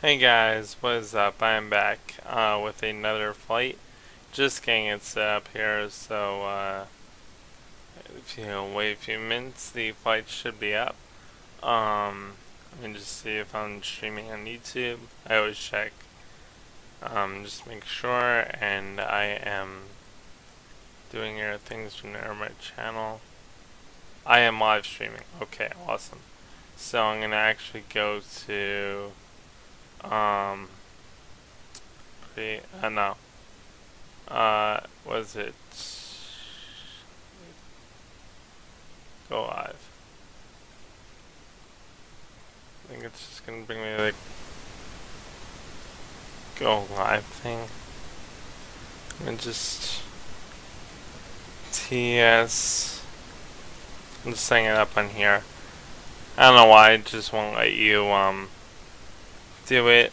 Hey guys, what is up? I am back with another flight. Just getting it set up here, so if you wait a few minutes, the flight should be up. Let me just see if I'm streaming on YouTube. I always check, just make sure, and I am doing your things from there on my channel. I am live streaming. Okay, awesome. So I'm gonna actually go to no. Was it go live? I think it's just gonna bring me to the go live thing. And just TDS. I'm just setting it up on here. I don't know why it just won't let you do it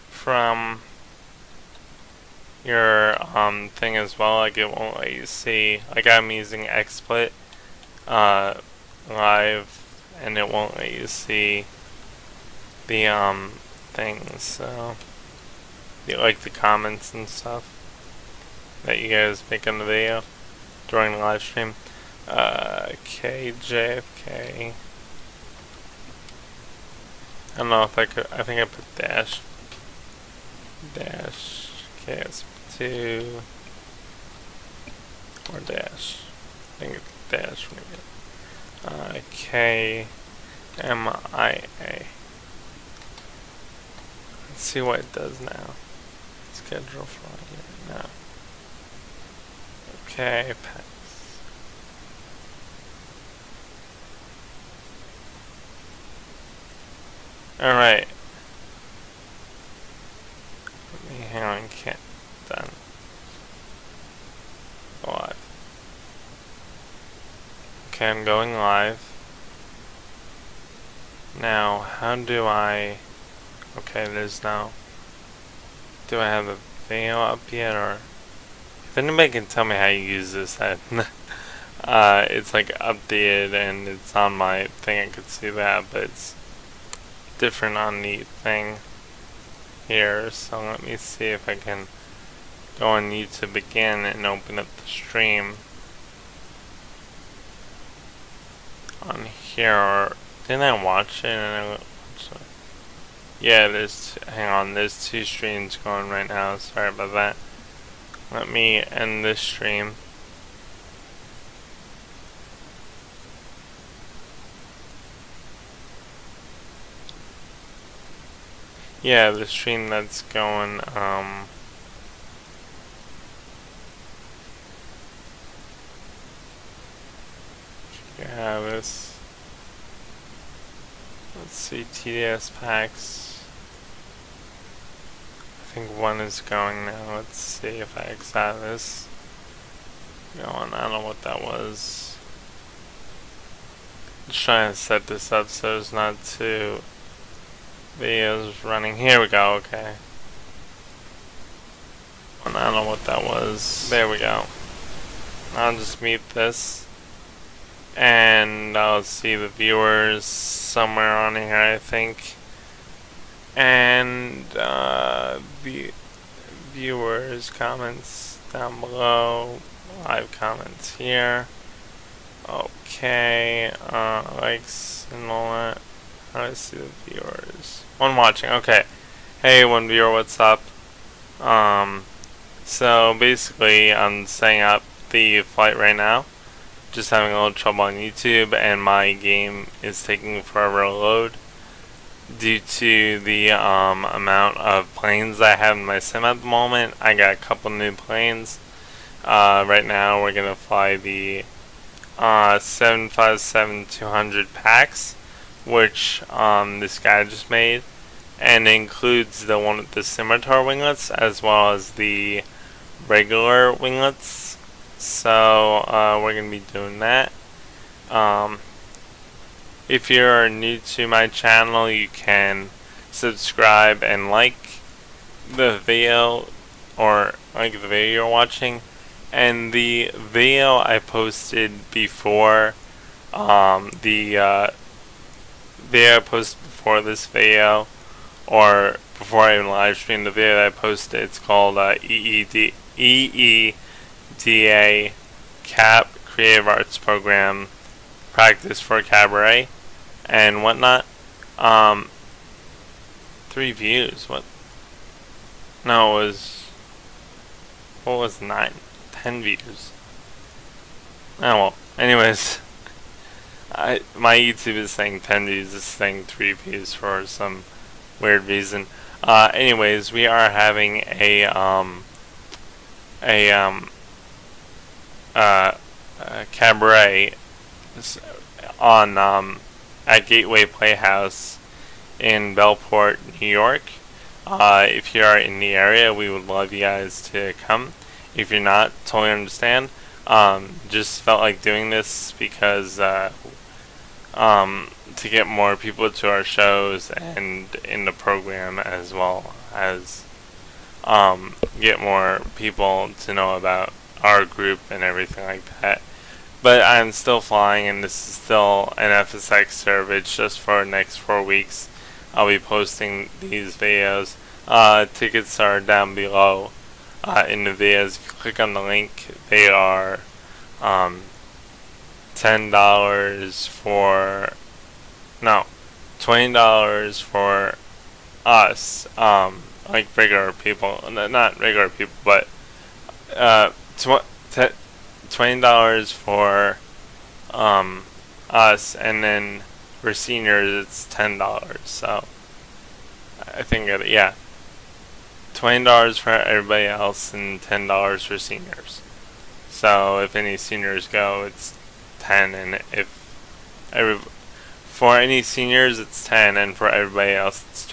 from your thing as well. Like it won't let you see. Like I'm using XSplit live, and it won't let you see the things. So like the comments and stuff that you guys make on the video during the live stream. KJFK. I don't know if I could. I think I put dash KS2 or dash. I think it's dash maybe. KMIA. Let's see what it does now. Schedule flight now. Okay, PAX. Alright. Let me hang on, can't done. Go live. Okay, I'm going live. Now, how do I... Okay, there's no... Do I have a video up yet, or... If anybody can tell me how you use this, it's like updated and it's on my thing, I could see that, but it's different on the thing here. So let me see if I can go on YouTube again and open up the stream on here. Or didn't I watch it? And yeah, hang on, there's two streams going right now. Sorry about that. Let me end this stream. Yeah, the stream that's going, you have this. Let's see, TDS PAX. I think one is going now. Let's see if I exit this. Going, I don't know what that was. Just trying to set this up so it's not too videos running. Here we go, okay. I don't know what that was. There we go. I'll just mute this. And I'll see the viewers somewhere on here, I think. And the viewers' comments down below. Live comments here. Okay. Likes and all that. How do I see the viewers? One watching, okay. Hey, one viewer, what's up? So basically, I'm setting up the flight right now. Just having a little trouble on YouTube, and my game is taking forever to load due to the amount of planes I have in my sim at the moment. I got a couple new planes. Right now, we're gonna fly the 757-200 PAX, which this guy just made, and it includes the one with the scimitar winglets as well as the regular winglets. So we're gonna be doing that. If you're new to my channel, you can subscribe and like the video, or like the video you're watching. And the video I posted before the video I posted before this video, or before I even live streamed the video that I posted. It's called EEDA CAP Creative Arts Program Practice for Cabaret and whatnot. 3 views. What? No, it was. What was 9? 10 views. Oh well. Anyways, my YouTube is saying 10 views. It's saying 3 views for some weird reason. Anyways, we are having a cabaret on at Gateway Playhouse in Bellport, New York. If you are in the area, we would love you guys to come. If you're not, totally understand. Just felt like doing this because to get more people to our shows and in the program, as well as get more people to know about our group and everything like that. But I'm still flying, and this is still an FSX service just for the next 4 weeks. I'll be posting these videos. Tickets are down below in the videos. If you click on the link, they are $10 for, no, $20 for us, like regular people, not regular people, but $20 for us, and then for seniors it's $10. So I think yeah, $20 for everybody else and $10 for seniors. So if any seniors go, it's 10, and if for any seniors it's 10, and for everybody else it's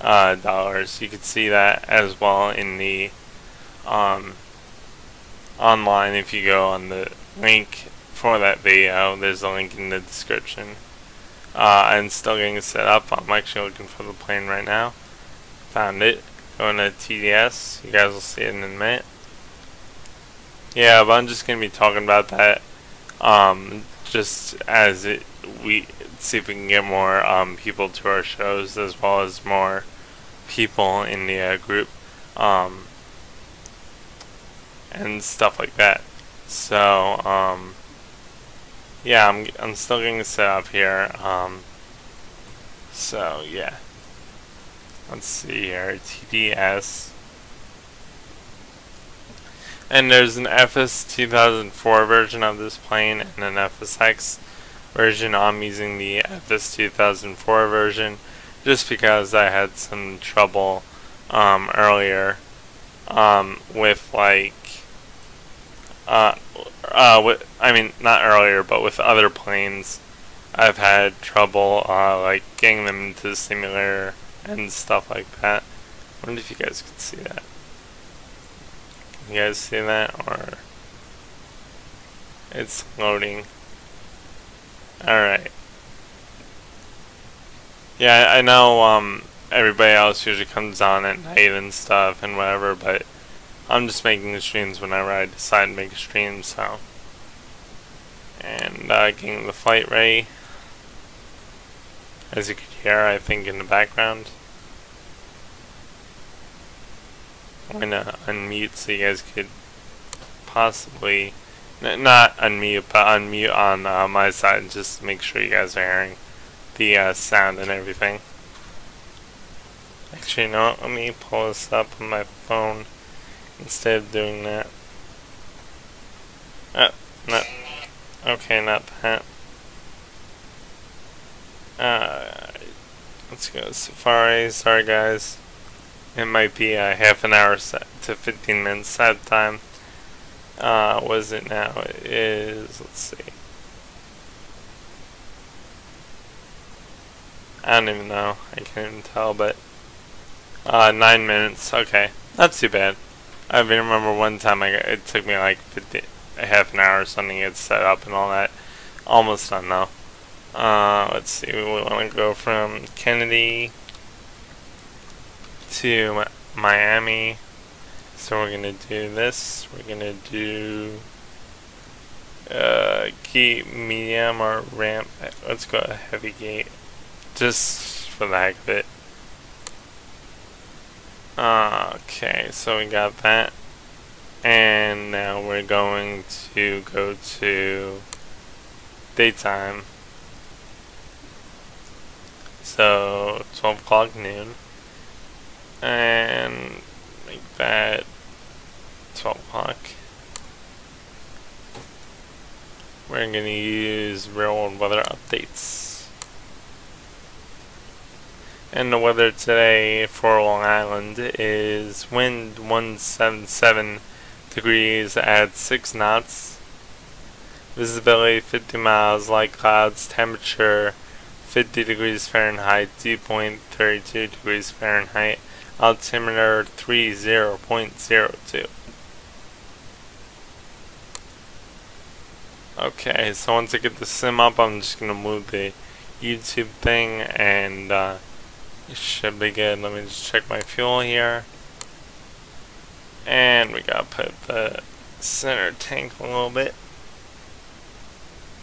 $20 dollars. You can see that as well in the online. If you go on the link for that video, there's a link in the description. I'm still getting set up. I'm actually looking for the plane right now. Found it. Going to TDS. You guys will see it in a minute. Yeah, but I'm just going to be talking about that just as we see if we can get more people to our shows, as well as more people in the group and stuff like that. So yeah, I'm still getting set up here. So yeah, let's see here, TDS. And there's an FS 2004 version of this plane and an FSX version. I'm using the FS 2004 version just because I had some trouble earlier with like I mean, not earlier, but with other planes. I've had trouble like getting them into the simulator and stuff like that. I wonder if you guys could see that. You guys see that? Or it's loading. Alright. Yeah, I know everybody else usually comes on at night and stuff and whatever, but I'm just making the streams whenever I decide to make a stream, so. And getting the flight ready. As you could hear, I think, in the background. I'm gonna unmute so you guys could possibly, not unmute, but unmute on my side, just to make sure you guys are hearing the sound and everything. Actually, you know what? Let me pull this up on my phone instead of doing that. No. Okay, not that. Let's go Safari. Sorry, guys. It might be a half an hour set to 15 minutes set time. What is it now? It is, let's see. I don't even know. I can't even tell, but 9 minutes. Okay, not too bad. I remember one time it took me like a half an hour or something to get set up and all that. Almost done though. Let's see. We want to go from Kennedy to Miami. So we're gonna do this. We're gonna do key medium or ramp. Let's go heavy gate. just for the heck of it. Okay, so we got that. And now we're going to go to daytime. So 12 o'clock noon. And make that 12 o'clock. We're going to use real world weather updates. And the weather today for Long Island is wind 177 degrees at 6 knots. Visibility 50 miles, light clouds, temperature 50 degrees Fahrenheit, dew point 32 degrees Fahrenheit, altimeter 30.02. Okay, so once I get the sim up, I'm just going to move the YouTube thing and it should be good. Let me just check my fuel here. And we gotta put the center tank a little bit,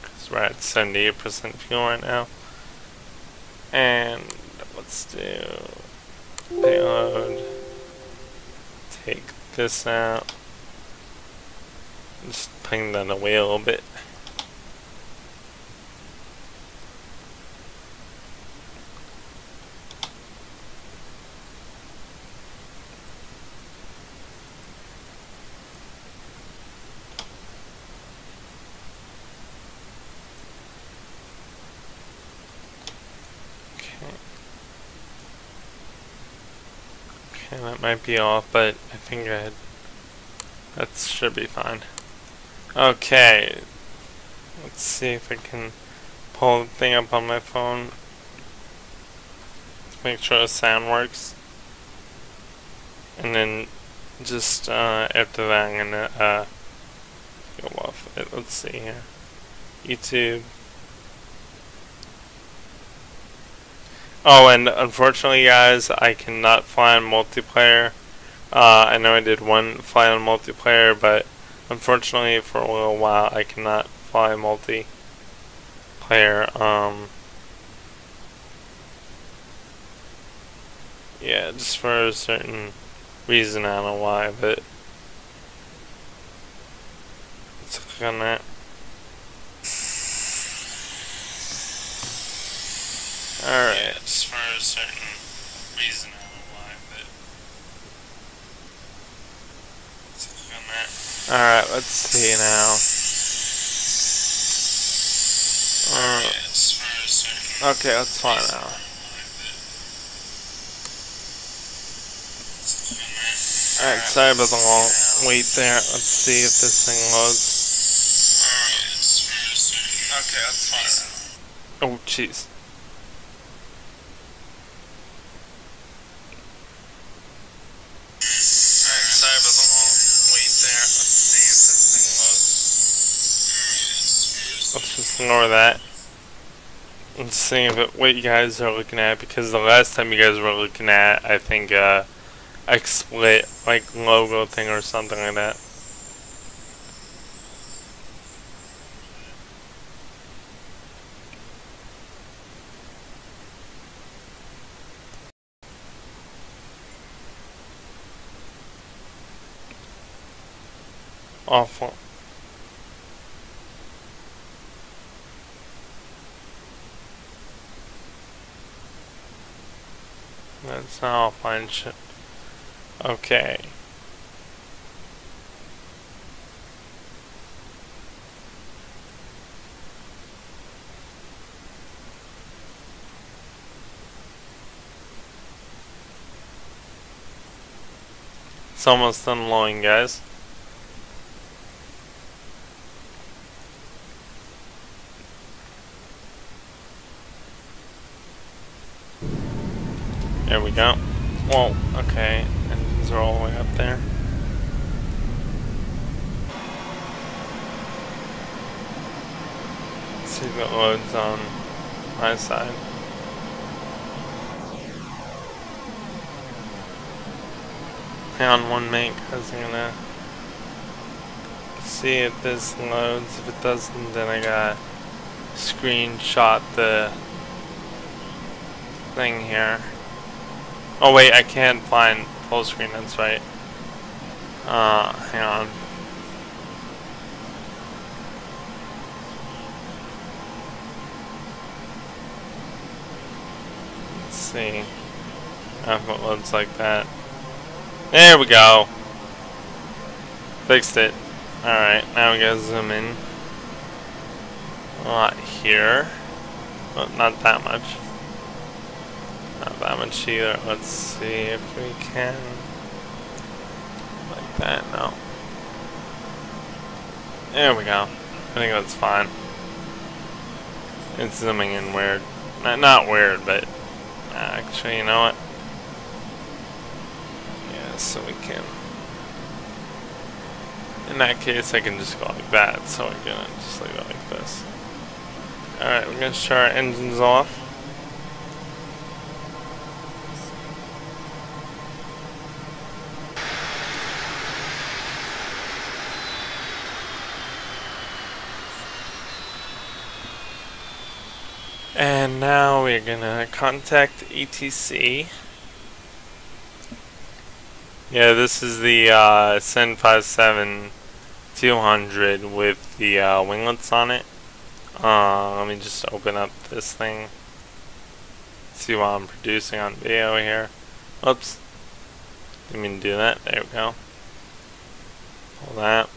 because we're at 78% fuel right now. And let's do payload. Take this out. Just putting that away a little bit. Okay, that might be off, but I think that should be fine. Okay, let's see if I can pull the thing up on my phone to make sure the sound works. And then just after that, I'm gonna go off it. Let's see here. YouTube. Oh, and unfortunately, guys, I cannot fly on multiplayer. I know I did one fly on multiplayer, but unfortunately, for a little while, I cannot fly multiplayer. Yeah, just for a certain reason, I don't know why, but let's click on that. Alright. Yeah, just for a certain reason, I don't know why, but let's click on that. Alright, let's see now. Okay, let's fly now. Alright, sorry about the long wait there. Let's see if this thing loads. Okay, let's fly now. Oh, jeez. Alright, sorry about the long wait there. Let's see if this thing loads. Let's just ignore that. Let's see what you guys are looking at, because the last time you guys were looking at, I think, XSplit, like, logo thing or something like that. Awful. That's not all fine shit. Okay. It's almost done loading, guys. There we go. Well, okay. Engines are all the way up there. Let's see if it loads on my side. Hang on one minute, because I'm gonna see if this loads. If it doesn't, then I gotta screenshot the thing here. Oh wait, I can't find full screen, that's right. Hang on. Let's see. If it looks like that. There we go. Fixed it. Alright, now we gotta zoom in. A lot here. But not that much. Not that much either. Let's see if we can. Like that, no. There we go. I think that's fine. It's zooming in weird. Not weird, but actually, you know what? Yeah, so we can. In that case, I can just go like that. So we're gonna just leave it like this. Alright, we're gonna shut our engines off. And now we're gonna contact ATC. Yeah, this is the Sen 57-200 with the winglets on it. Let me just open up this thing. See what I'm producing on video here. Oops. Didn't mean to do that. There we go. All that.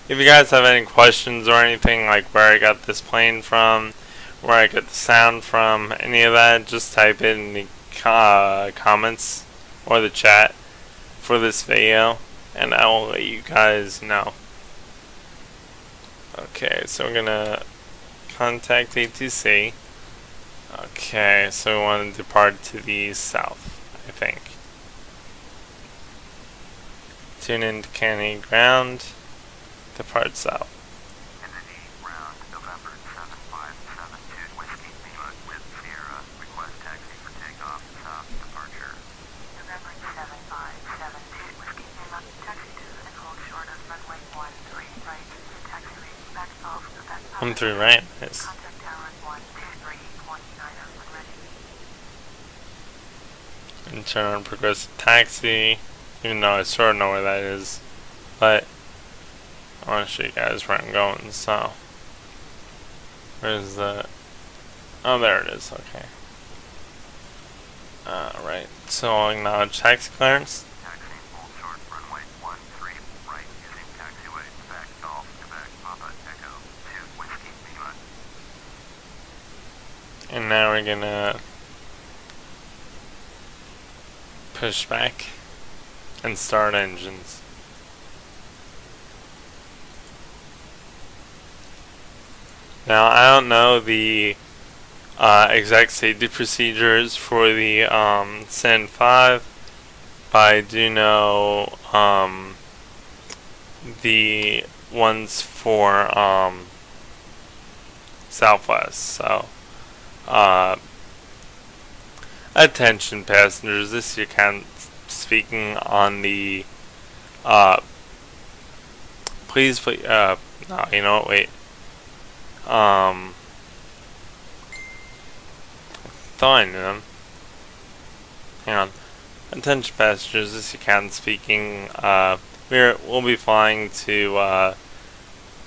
If you guys have any questions or anything, like where I got this plane from, where I got the sound from, any of that, just type it in the comments or the chat for this video, and I will let you guys know. Okay, so we're gonna contact ATC. Okay, so we want to depart to the south, I think. Tune in to KMIA ground, depart south. Come through right, nice. And turn on progressive taxi, even though I sort of know where that is, but I want to show you guys where I'm going, so. Where's the, oh there it is, okay. Right, so I'll acknowledge taxi clearance. And now we're gonna push back and start engines. Now I don't know the exact safety procedures for the Sen 5, but I do know the ones for Southwest. So attention passengers, this is your captain speaking on the please no, you know what, wait, thought I knew them. Hang on. Attention passengers, this is your captain speaking. We'll be flying to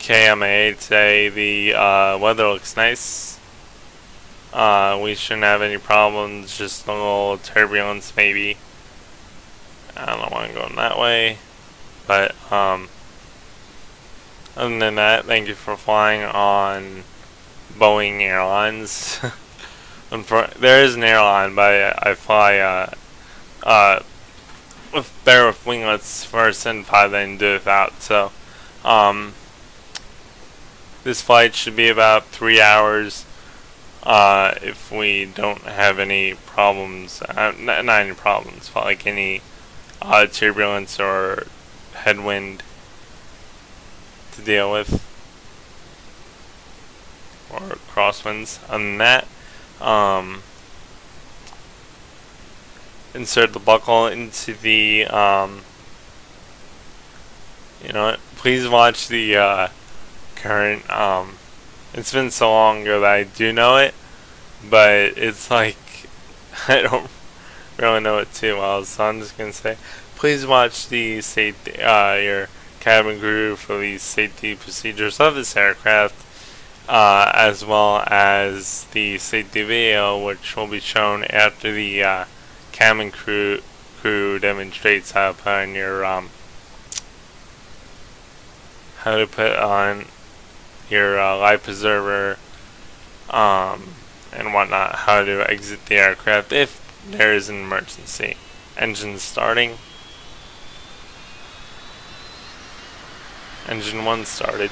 KMIA today. The weather looks nice. We shouldn't have any problems, just a little turbulence maybe. I don't want to go in that way, but other than that, thank you for flying on Boeing Airlines. There is an airline, but I fly better with winglets for Sen 5 than do without. So this flight should be about 3 hours. If we don't have any problems, not any problems, but like any turbulence or headwind to deal with, or crosswinds. Other than that, insert the buckle into the, you know what, please watch the current, it's been so long ago that I do know it, but it's like I don't really know it too well, so I'm just gonna say, please watch the safety, your cabin crew for the safety procedures of this aircraft, as well as the safety video, which will be shown after the cabin crew demonstrates how to put on your life preserver, and whatnot, how to exit the aircraft if there is an emergency. Engine starting. Engine 1 started.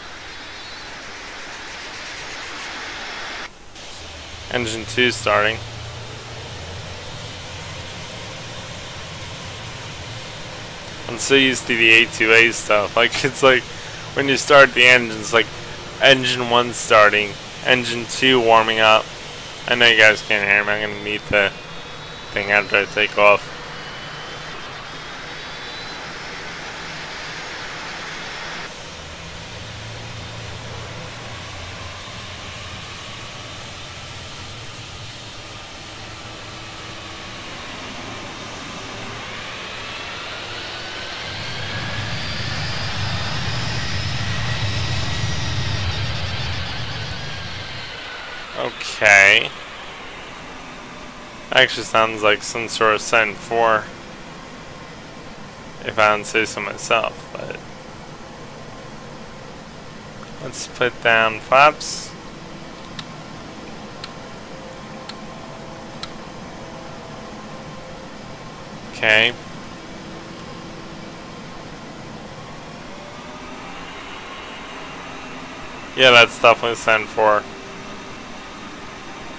Engine 2 starting. I'm so used to the A2A stuff. Like, it's like when you start the engine, it's like engine 1 starting, engine 2 warming up. I know you guys can't hear me. I'm gonna mute the thing after I take off. Okay. Actually sounds like some sort of Sen 4, if I don't say so myself, but let's put down flaps. Okay. Yeah, that's definitely Sen 4.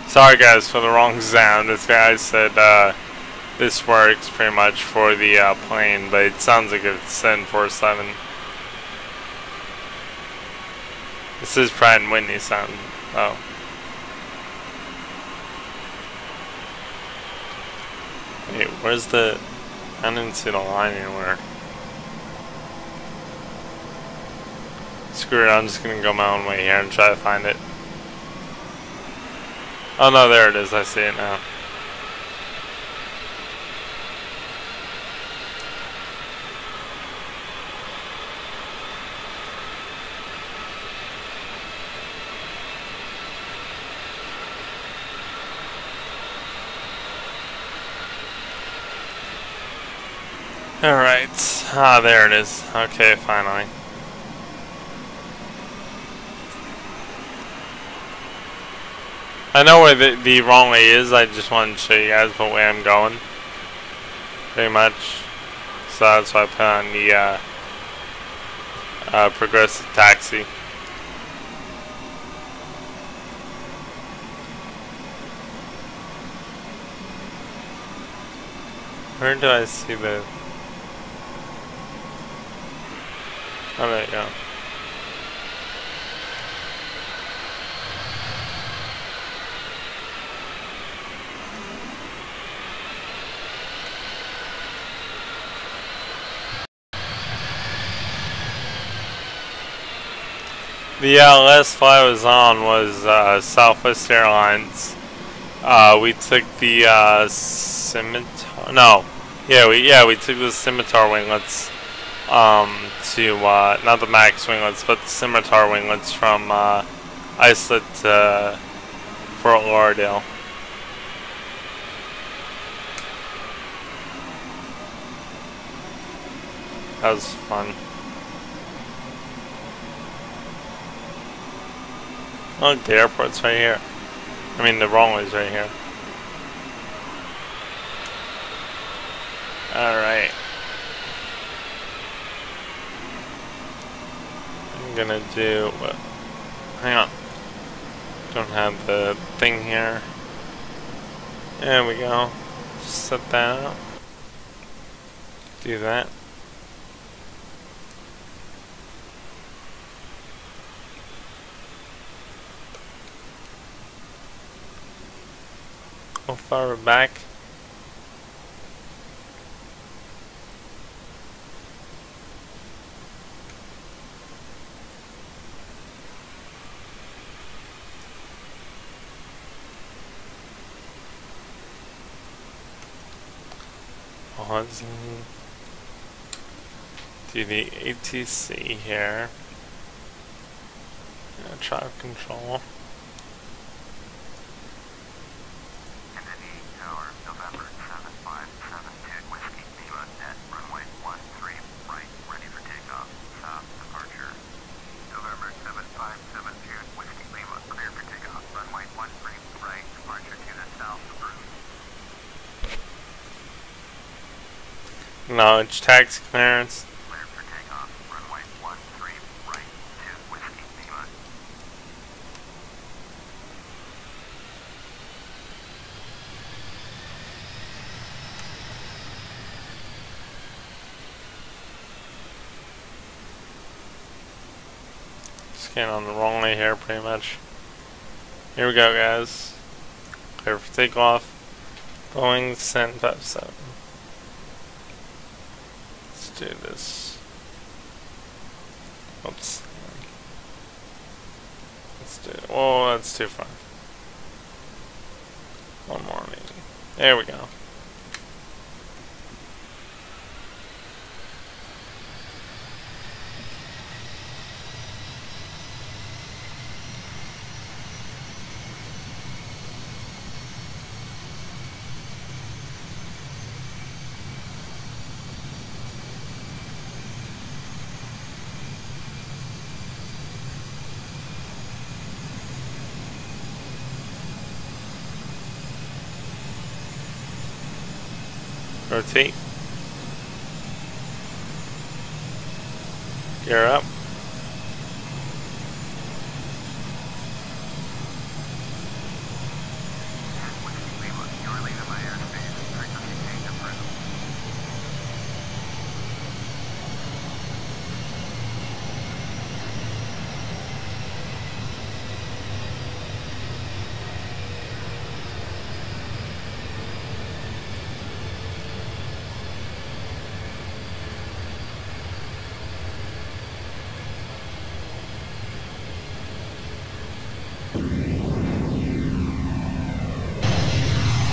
Sorry guys for the wrong sound. This guy said this works pretty much for the plane, but it sounds like it's 747. This is Pratt and Whitney sound. Oh. Wait, where's the... I didn't see the line anywhere. Screw it, I'm just gonna go my own way here and try to find it. Oh no, there it is, I see it now. Alright, there it is. Okay, finally. I know where the wrong way is, I just wanted to show you guys what way I'm going. Pretty much. So that's why I put on the progressive taxi. Where do I see the... Oh, there you go. The last flight I was on was Southwest Airlines. We took the Scimitar. No, we took the Scimitar winglets to not the Max winglets, but the Scimitar winglets from Islip to Fort Lauderdale. That was fun. Oh, the airport's right here. I mean, the wrong way's right here. Alright. I'm gonna do... hang on. Don't have the thing here. There we go. Just set that up. Do that. How far we're back? pause and do the ATC here. Traffic control. Acknowledge taxi clearance. Clear for takeoff. Runway 13 right to Whiskey Lima. Just getting on the wrong way here, pretty much. Here we go, guys. Clear for takeoff. Boeing 757. Do this. Oops. Let's do it. Oh, that's too far. One more maybe. There we go. Rotate. Gear up. Whiskey Lima, you are leaving my airspace. Frequency change approved.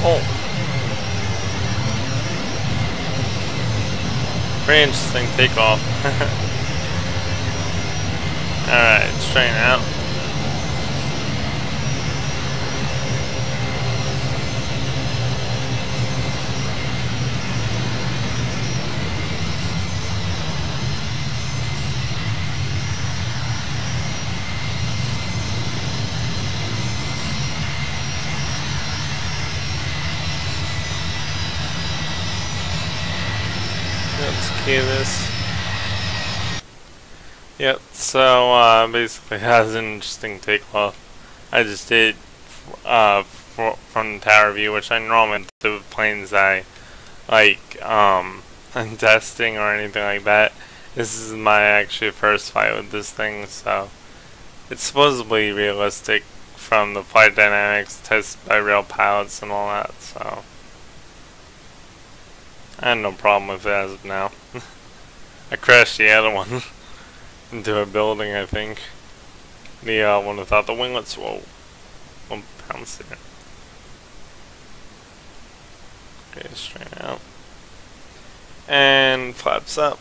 Oh. Pretty interesting takeoff. Alright, straighten out. Let's key this. Yep, so basically it has an interesting takeoff. I just did from the tower view, which I normally do with planes I like I'm testing or anything like that. This is my actually first flight with this thing, so it's supposedly realistic from the flight dynamics tested by real pilots and all that, so I had no problem with it as of now. I crashed the other one into a building, I think. The one without the winglets. Whoa. One bounce there. Okay, straight out. And flaps up.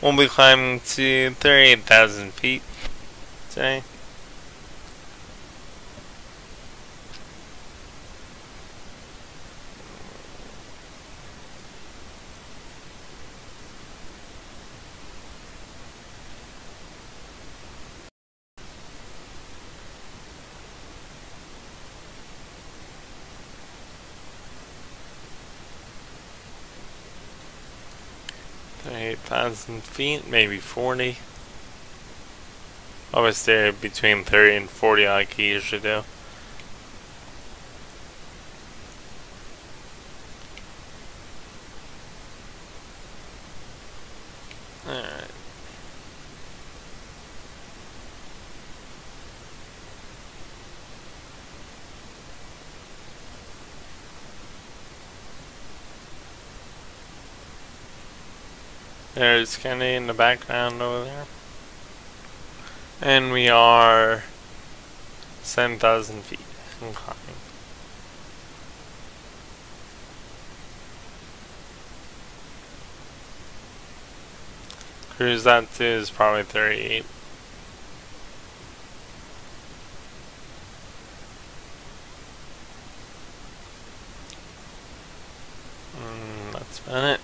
We'll be climbing to 38,000 feet today. Thirty-eight thousand feet, maybe 40. Always stay between 30 and 40 like you usually do. Alright. There's Kennedy in the background over there. And we are 7,000 feet and climbing. Cruise altitude is probably 38. That's about it.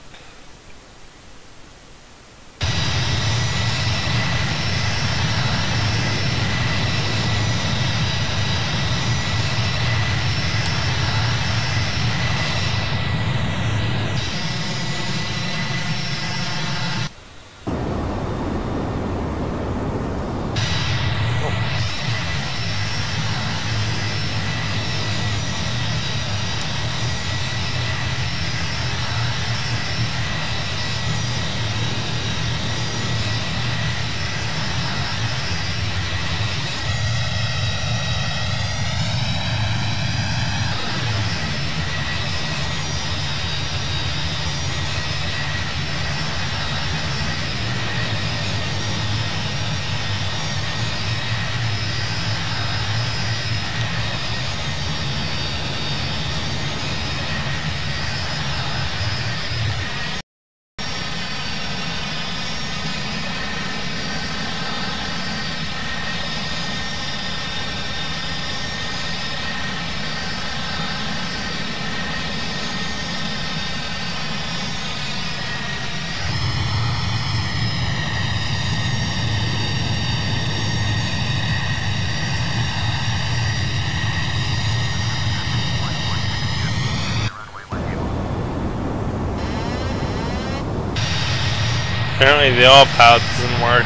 Apparently the oil pallet doesn't work.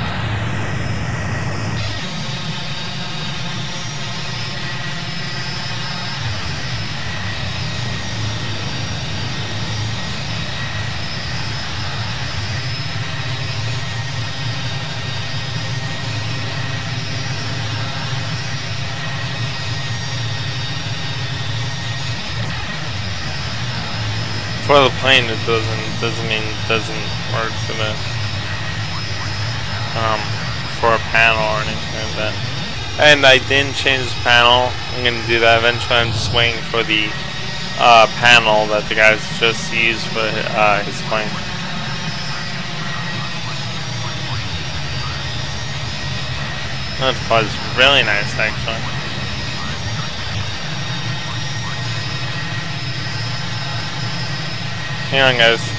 For the plane it doesn't mean it doesn't work for the for a panel or anything like that. And I didn't change the panel. I'm gonna do that eventually. I'm just waiting for the panel that the guys just used for his plane. That was really nice actually. Hang on guys.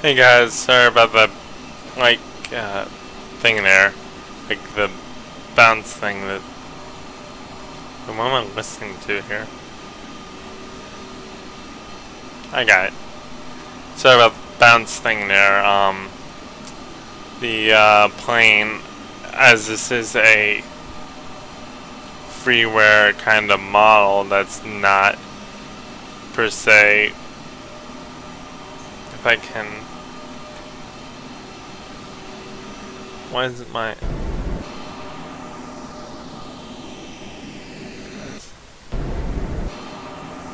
Hey guys, sorry about the like thing there, like the bounce thing that. What am I listening to here? I got it. Sorry about the bounce thing there. The plane, as this is a freeware kind of model, that's not per se. If I can. Why is it my.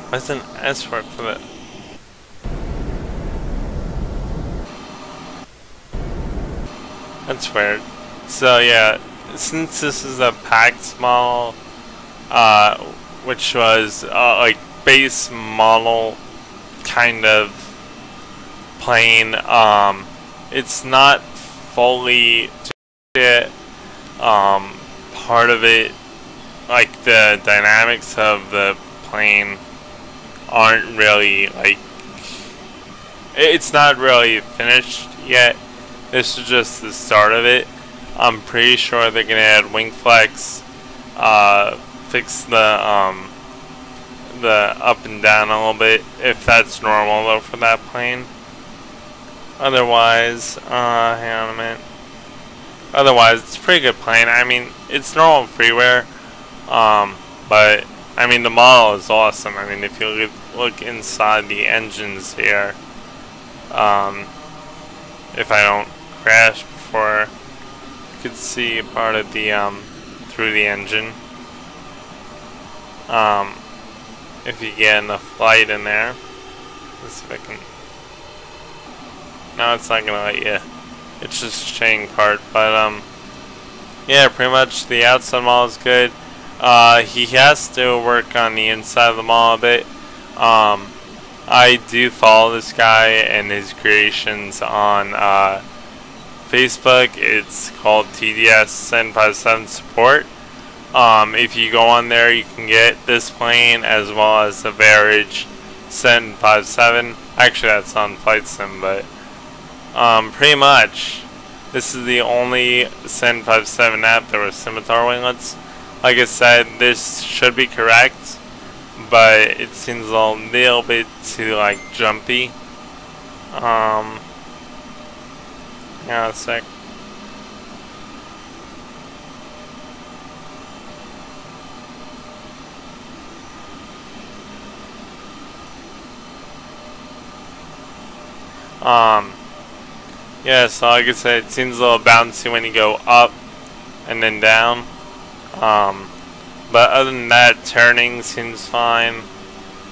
Why does an S work for that? That's weird. So yeah, since this is a PAX model, which was like base model kind of plane, it's not fully part of it, like the dynamics of the plane aren't really like, it's not really finished yet. This is just the start of it. I'm pretty sure they're gonna add wing flex, fix the up and down a little bit, if that's normal though for that plane. Otherwise, hang on a minute. Otherwise, it's a pretty good plane. I mean, it's normal freeware, but I mean the model is awesome. I mean, if you look inside the engines here, if I don't crash before, you could see part of the through the engine. If you get enough light in there, let's see if I can. No, it's not gonna let you. It's just shading part, but yeah, pretty much the outside model is good. He has to work on the inside of the model a bit. I do follow this guy and his creations on Facebook. It's called TDS 757 support. If you go on there, you can get this plane as well as the Varage 757. Actually, that's on Flight Sim, but pretty much this is the only 757 app that was scimitar winglets. Like I said, this should be correct, but it seems a little bit too like jumpy. Yeah, a sec. Yeah, so like I said, it seems a little bouncy when you go up and then down. But other than that, turning seems fine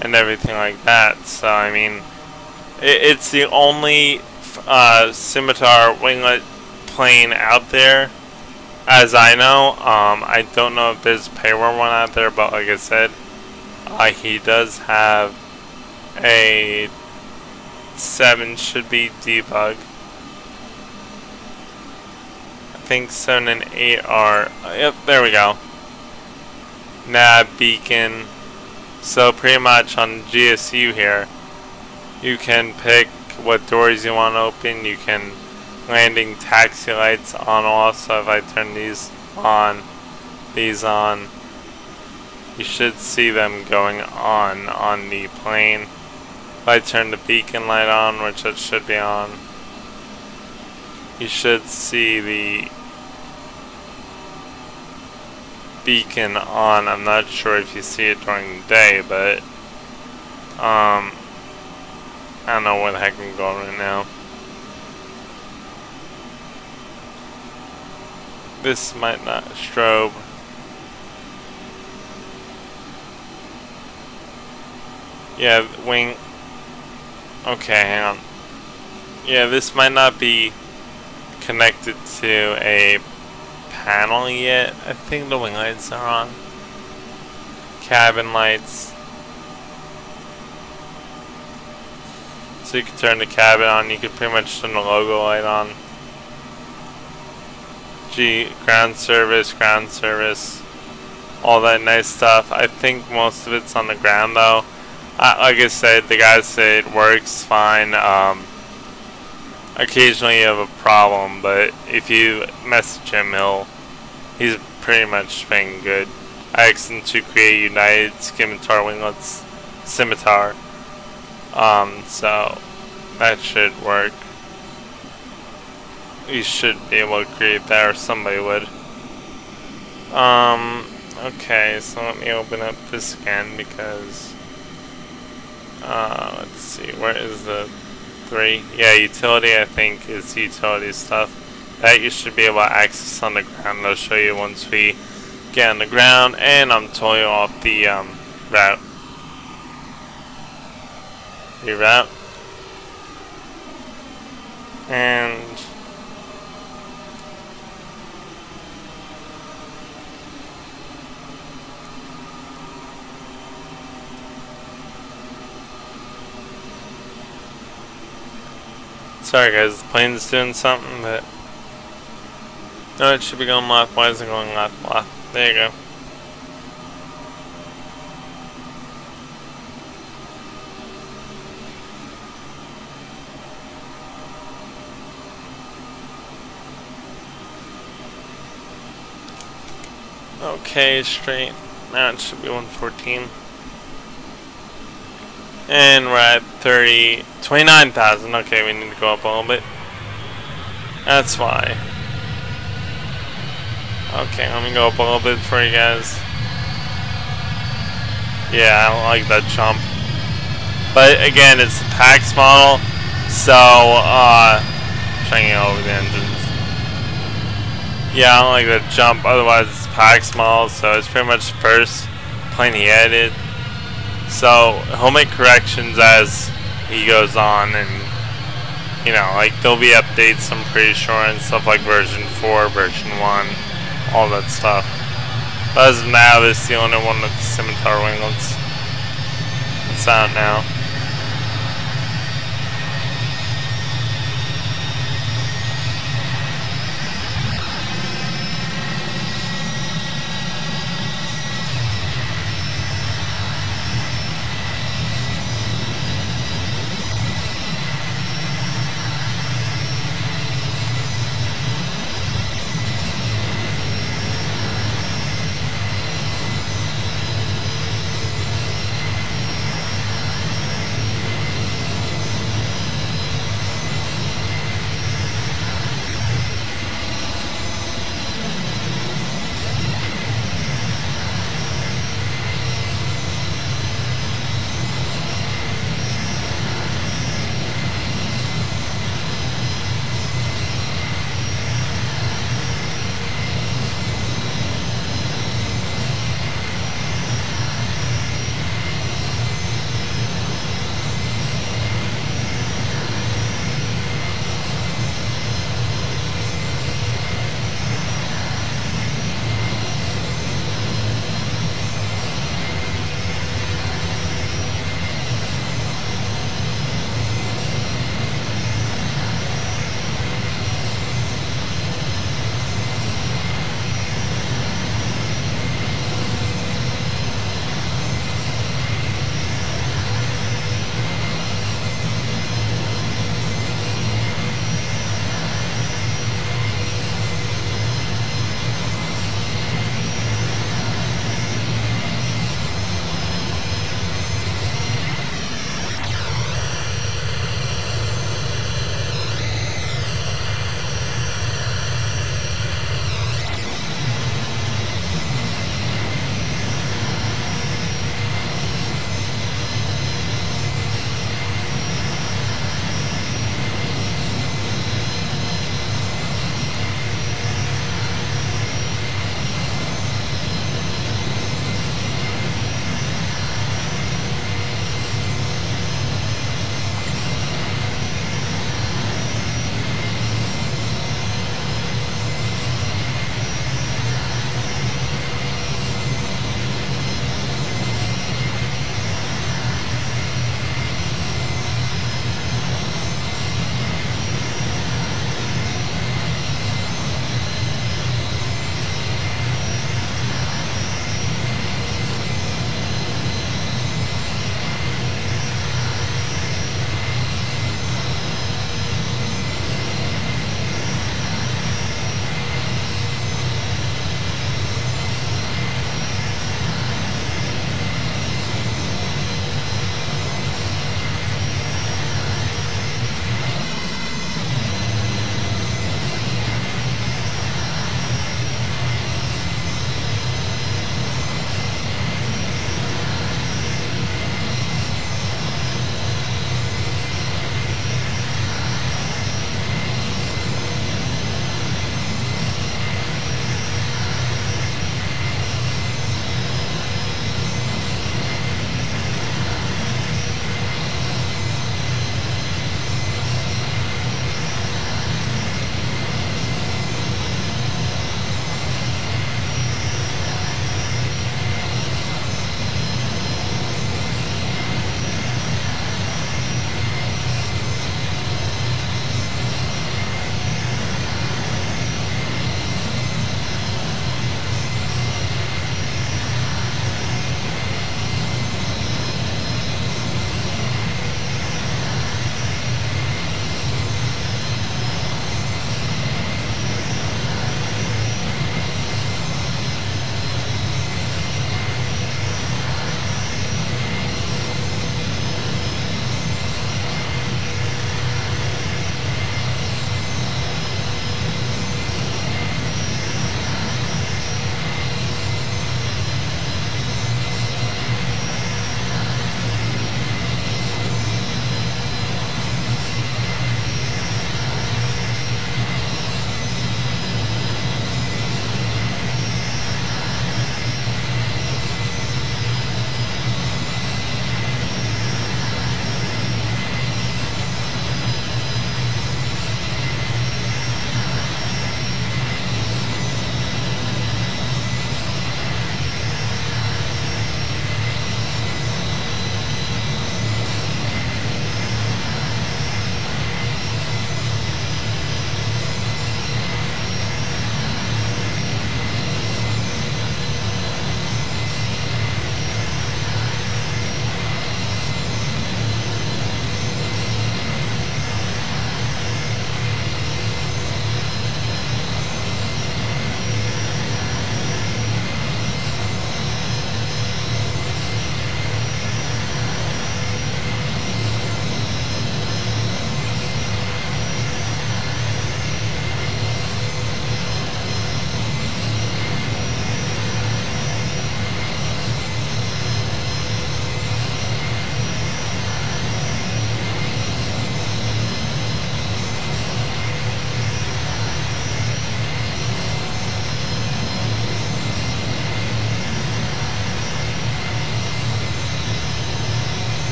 and everything like that. So I mean, it's the only scimitar winglet plane out there, as I know. I don't know if there's a payware one out there, but like I said, he does have a 7 should be debug. I think 7 and 8 are, yep, there we go. Nav, beacon. So pretty much on GSU here, you can pick what doors you want to open. You can landing taxi lights on off. So if I turn these on, you should see them going on the plane. If I turn the beacon light on, which it should be on, you should see the beacon on. I'm not sure if you see it during the day, but I don't know where the heck I'm going right now. This might not strobe. Yeah, wing. Okay, hang on. Yeah, this might not be connected to a panel yet. I think the wing lights are on. Cabin lights. So you can turn the cabin on. You can pretty much turn the logo light on. Ground service, all that nice stuff. I think most of it's on the ground though. Like I said, the guy said it works fine. occasionally you have a problem, but if you message him, he's pretty much been good. I asked him to create United Scimitar Winglets Scimitar. So that should work. You should be able to create that, or somebody would. Okay, so let me open up this again because let's see, where is the 3? Yeah, utility, I think, is utility stuff. That you should be able to access on the ground. I'll show you once we get on the ground, and I'm totally off the route. Reroute. And sorry guys, the plane's doing something, but no, it should be going left. Why is it going left? Left. There you go. Okay, straight. Now it should be 114. And we're at 29,000. Okay, we need to go up a little bit. That's why. Okay, let me go up a little bit for you guys. Yeah, I don't like that jump. But again, it's the PAX model, so trying to get over the engines. Yeah, I don't like that jump. Otherwise, it's PAX model, so it's pretty much the first plane he added. So he'll make corrections as he goes on, and you know, like there'll be updates, I'm pretty sure, and stuff like version 4, version 1, all that stuff. But as of now, this is the only one with the Scimitar winglets. It's out now.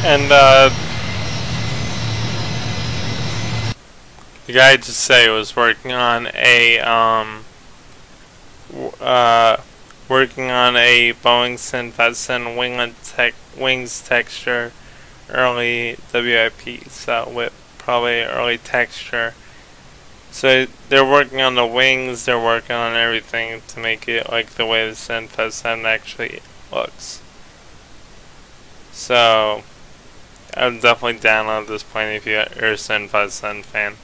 And the guy just said he was working on a Boeing 757 wings texture early WIP, so with probably early texture. So they're working on the wings, they're working on everything to make it like the way the 757 actually looks. So I would definitely download this plane if you're a 757 fan.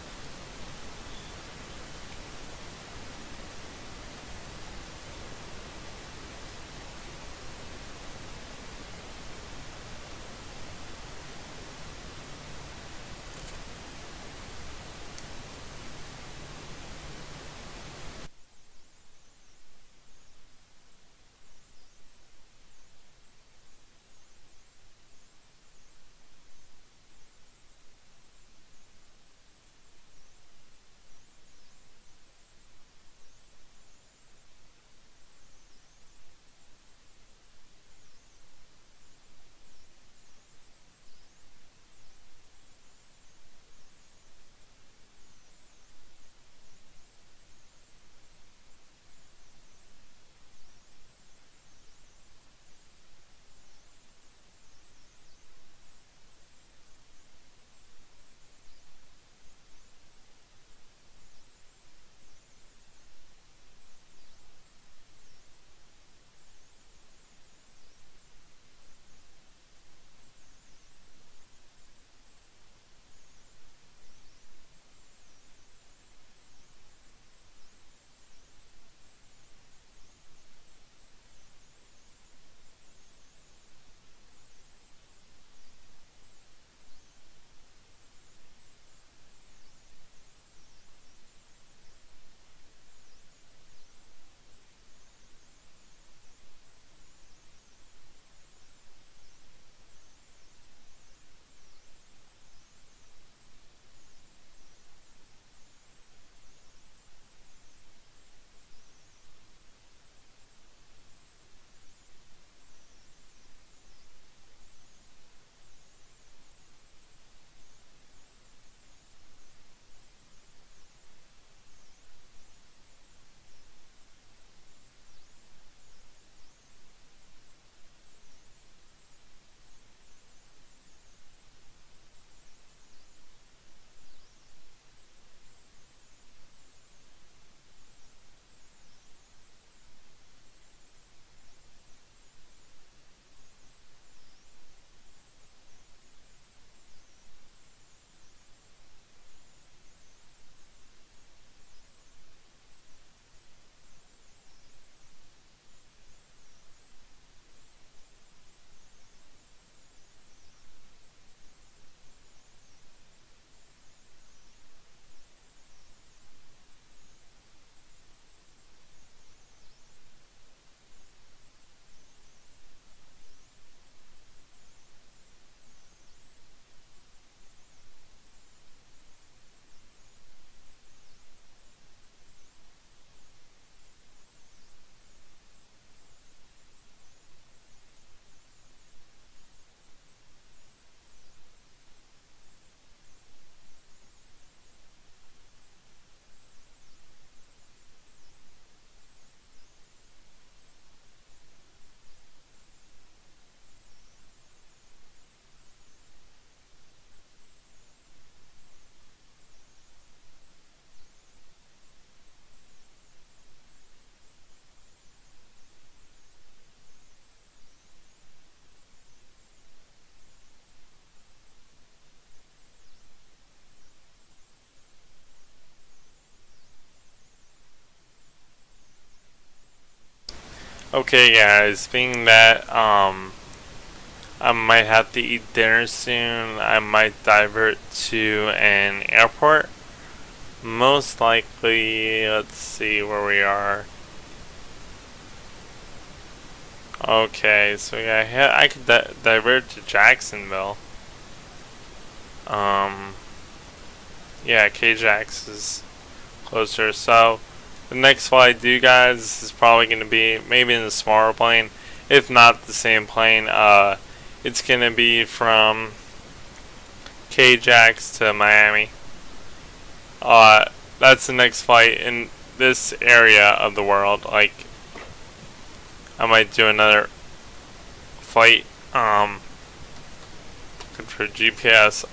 Okay guys, being that I might have to eat dinner soon, I might divert to an airport. Most likely, let's see where we are. Okay, so yeah, I could divert to Jacksonville. Yeah, KJax is closer. So the next flight I do, guys, is probably going to be maybe in a smaller plane, if not the same plane. it's gonna be from KJFK to Miami. That's the next flight in this area of the world. Like, I might do another flight, for GPS,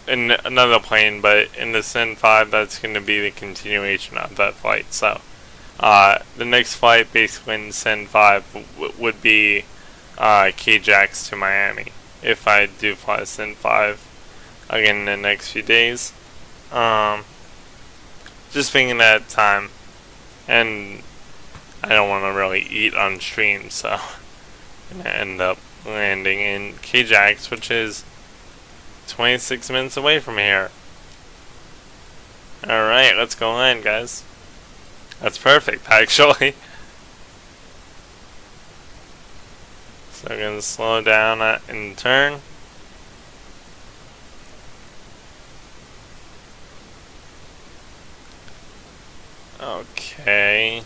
in another plane, but in the Sin 5, that's going to be the continuation of that flight. So, the next flight basically in Sin 5 would be, KJFK to Miami, if I do fly Sin 5 again in the next few days. Just thinking that time, and I don't want to really eat on stream, so I'm gonna end up landing in KJFK, which is 26 minutes away from here. Alright, let's go land, guys. That's perfect, actually. So I'm gonna slow down and turn. Okay.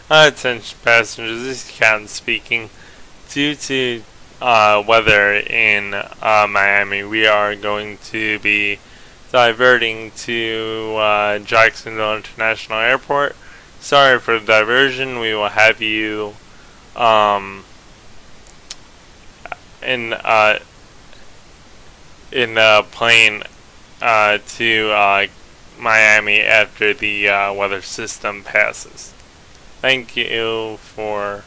Attention passengers, this is Captain speaking. Due to weather in Miami, we are going to be diverting to Jacksonville International Airport. Sorry for the diversion. We will have you in the plane to Miami after the weather system passes. Thank you for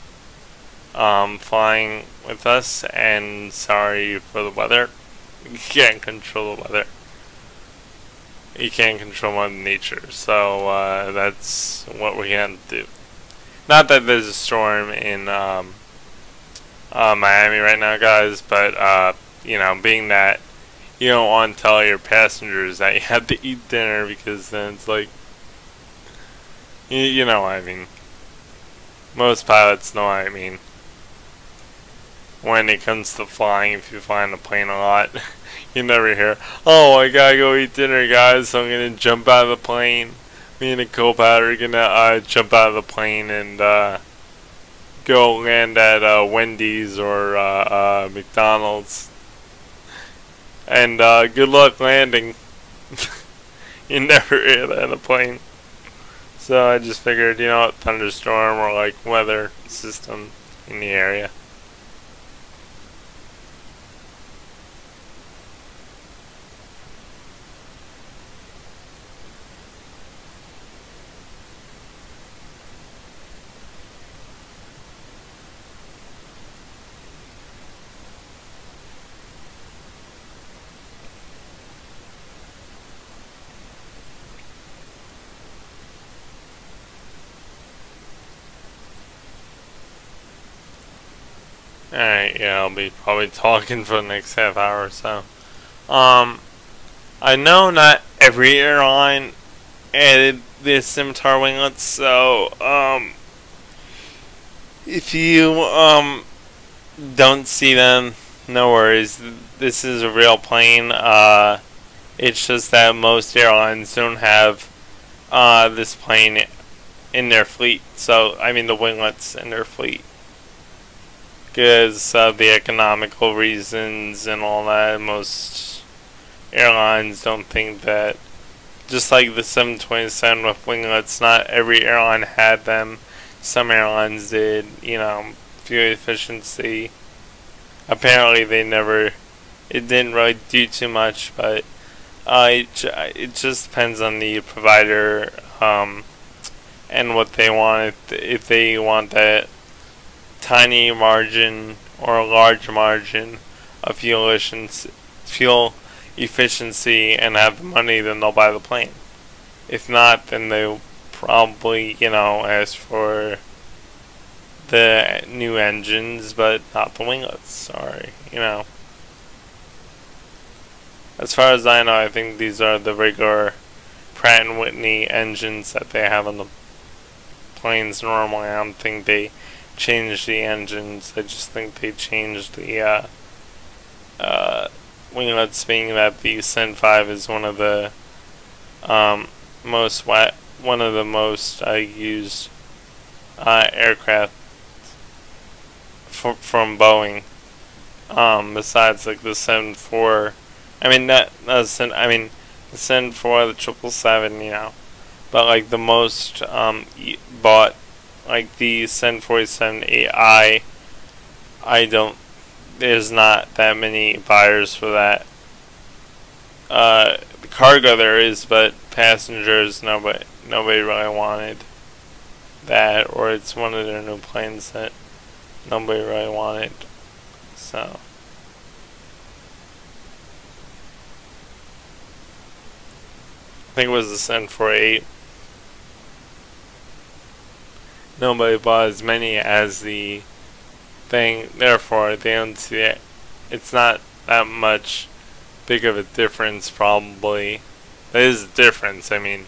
flying with us, and sorry for the weather. You can't control the weather. You can't control Mother Nature, so that's what we're gonna do. Not that there's a storm in Miami right now, guys, but you know, being that you don't want to tell your passengers that you have to eat dinner, because then it's like, you know what I mean. Most pilots know what I mean. When it comes to flying, if you fly in a plane a lot, you never hear, "Oh, I gotta go eat dinner, guys, so I'm gonna jump out of the plane. Me and a co-pilot are gonna jump out of the plane and go land at Wendy's or McDonald's. And good luck landing." You never hear that in a plane. So I just figured, you know what, thunderstorm or like weather system in the area. Alright, yeah, I'll be probably talking for the next half hour or so. I know not every airline added the scimitar winglets, so, if you, don't see them, no worries. This is a real plane. It's just that most airlines don't have, this plane in their fleet. So, I mean, the winglets in their fleet. Because of the economical reasons and all that, most airlines don't think that, just like the 727 with winglets, not every airline had them. Some airlines did, you know, fuel efficiency. Apparently it didn't really do too much, but it just depends on the provider and what they want. If they want that tiny margin or a large margin of fuel efficiency and have the money, then they'll buy the plane. If not, then they'll probably, you know, ask for the new engines, but not the winglets. Sorry, you know. As far as I know, I think these are the regular Pratt & Whitney engines that they have on the planes normally. I don't think they change the engines. I just think they changed the winglets, being that the Sen 5 is one of the one of the most used aircraft from Boeing. Besides like the 74, I mean I mean the 74, the 777, you know, but like the most bought, like the 747-8i, I don't. There's not that many buyers for that. The cargo there is, but passengers, nobody really wanted that, or it's one of their new planes that nobody really wanted. So I think it was the 748. Nobody bought as many as the thing. Therefore, they don't see it. It's not that much big of a difference, probably. There is a difference. I mean,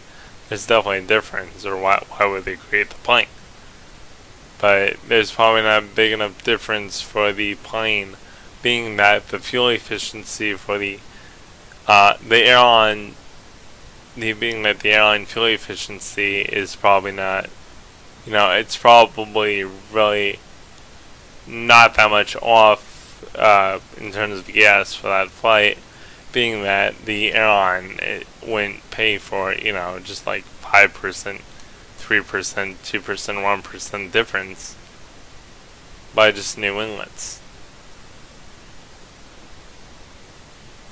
there's definitely a difference, or why would they create the plane? But there's probably not a big enough difference for the plane, being that the fuel efficiency for the airline, being that the airline fuel efficiency is probably not, you know, it's probably really not that much off in terms of gas for that flight, being that the airline, it wouldn't pay for, you know, just like 5%, 3%, 2%, 1% difference by just new winglets.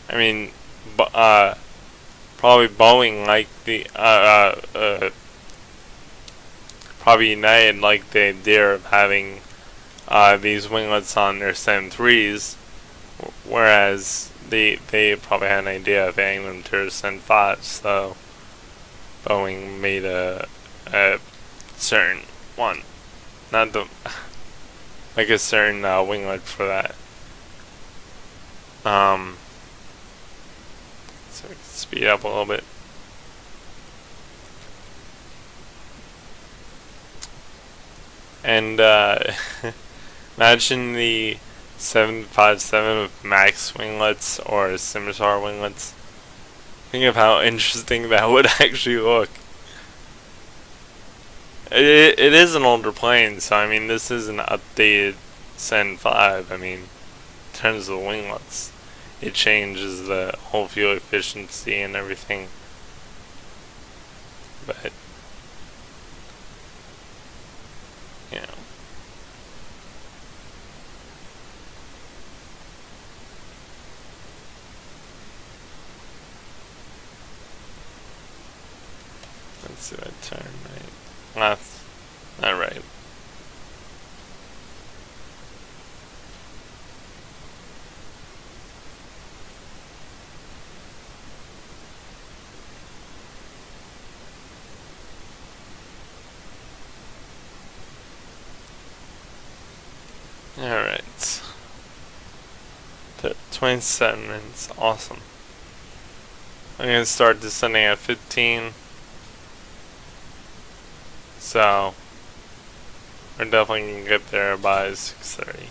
I mean, probably Boeing, like the probably United, like the idea of having these winglets on their 73s, whereas they probably had an idea of adding them to their 75s, so Boeing made a certain one, not the like a certain winglet for that. So we can speed up a little bit. And imagine the 757 with max winglets or scimitar winglets. Think of how interesting that would actually look. It is an older plane, so I mean this is an updated Sen 5. I mean, in terms of the winglets, it changes the whole fuel efficiency and everything. But you know. Let's see if I turn right. That's not right. Alright. 27 minutes. Awesome. I'm going to start descending at 15. So, we're definitely going to get there by 6:30.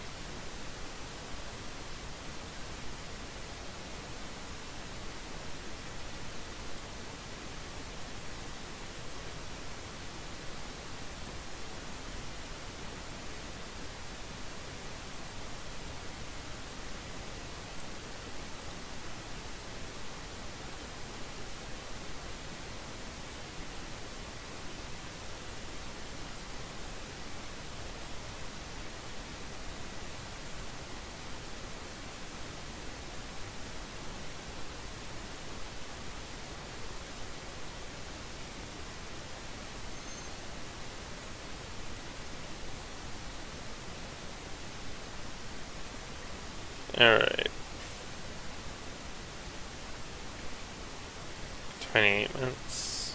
Alright. 28 minutes.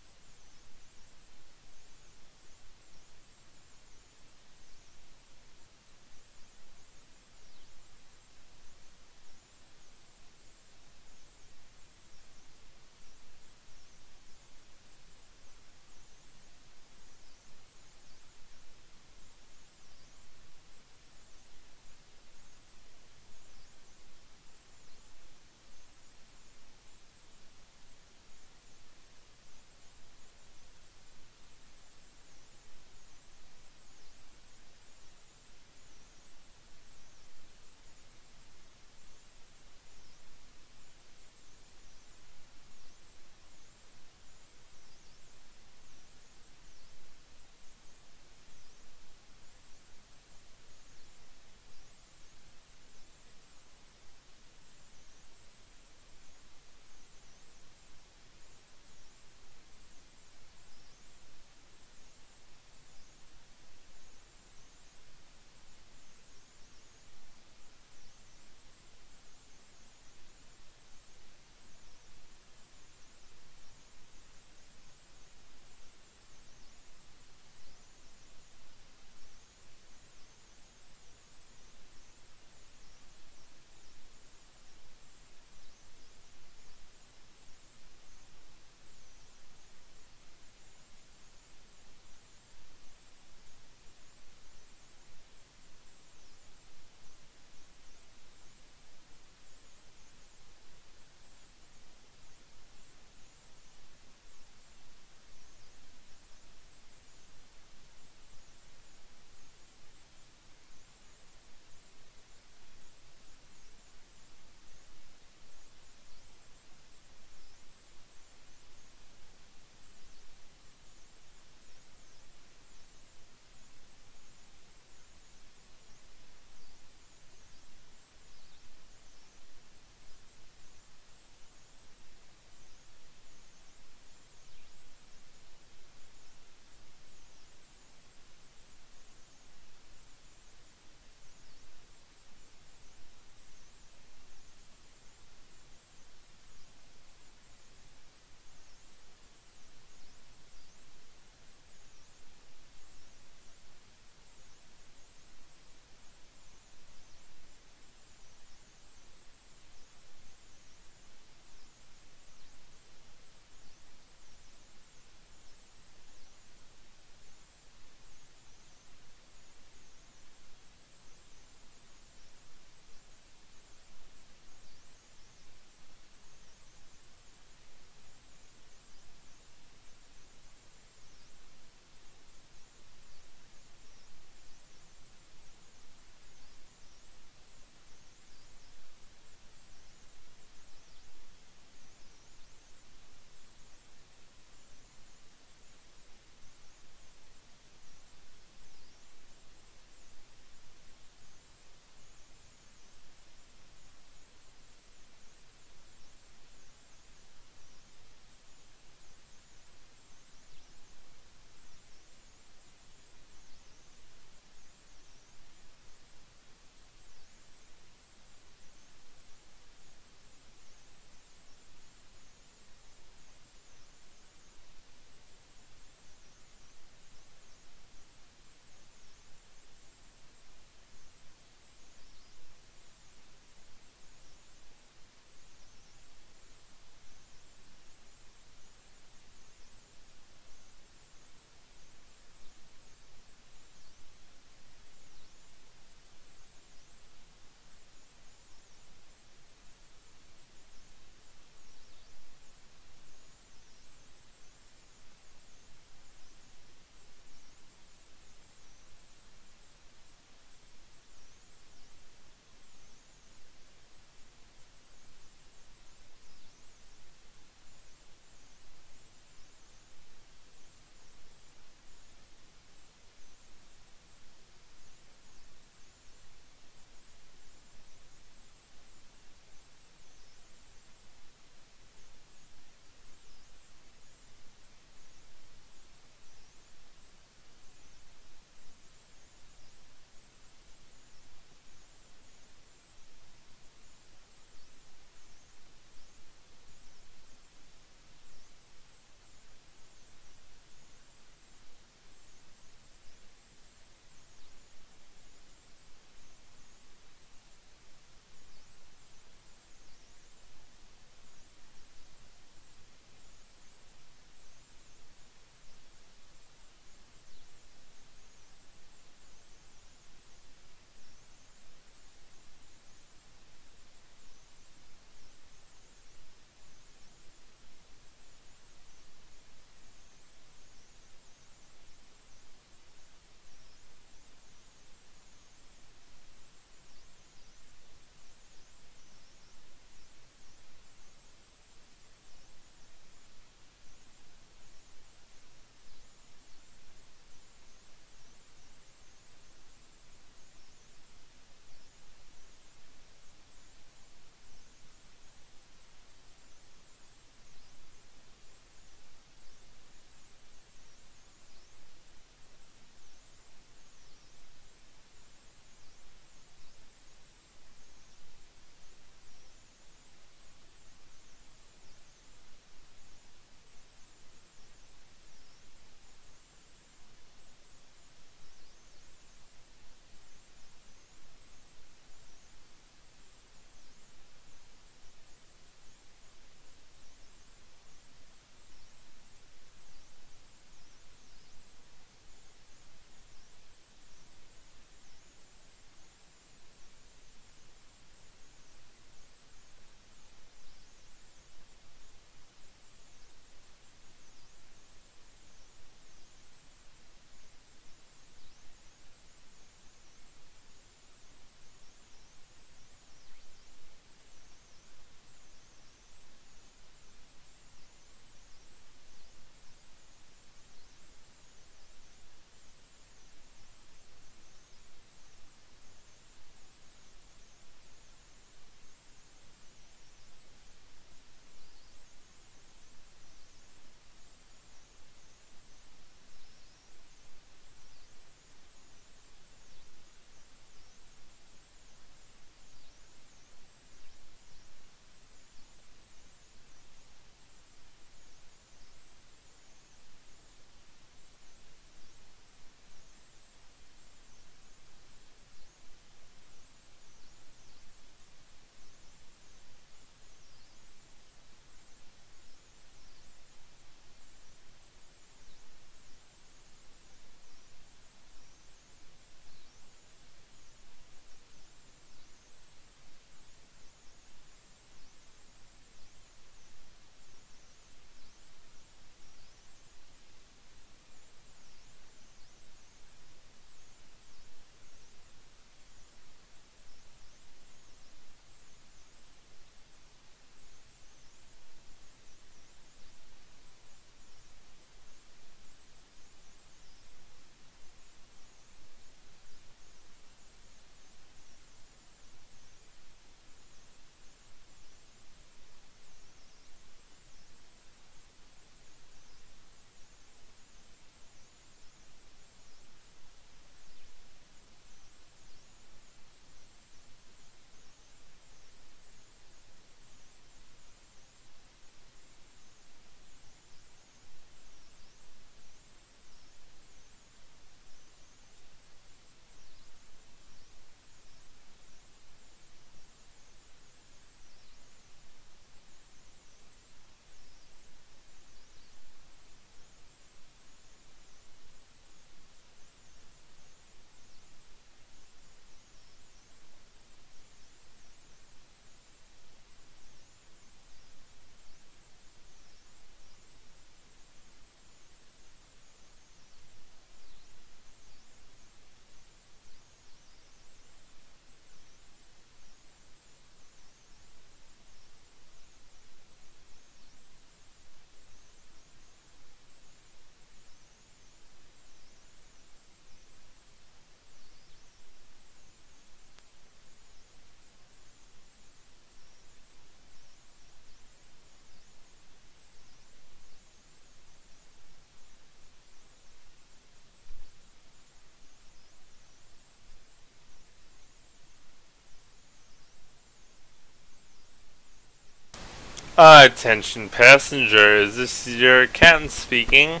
Attention passengers, this is your captain speaking.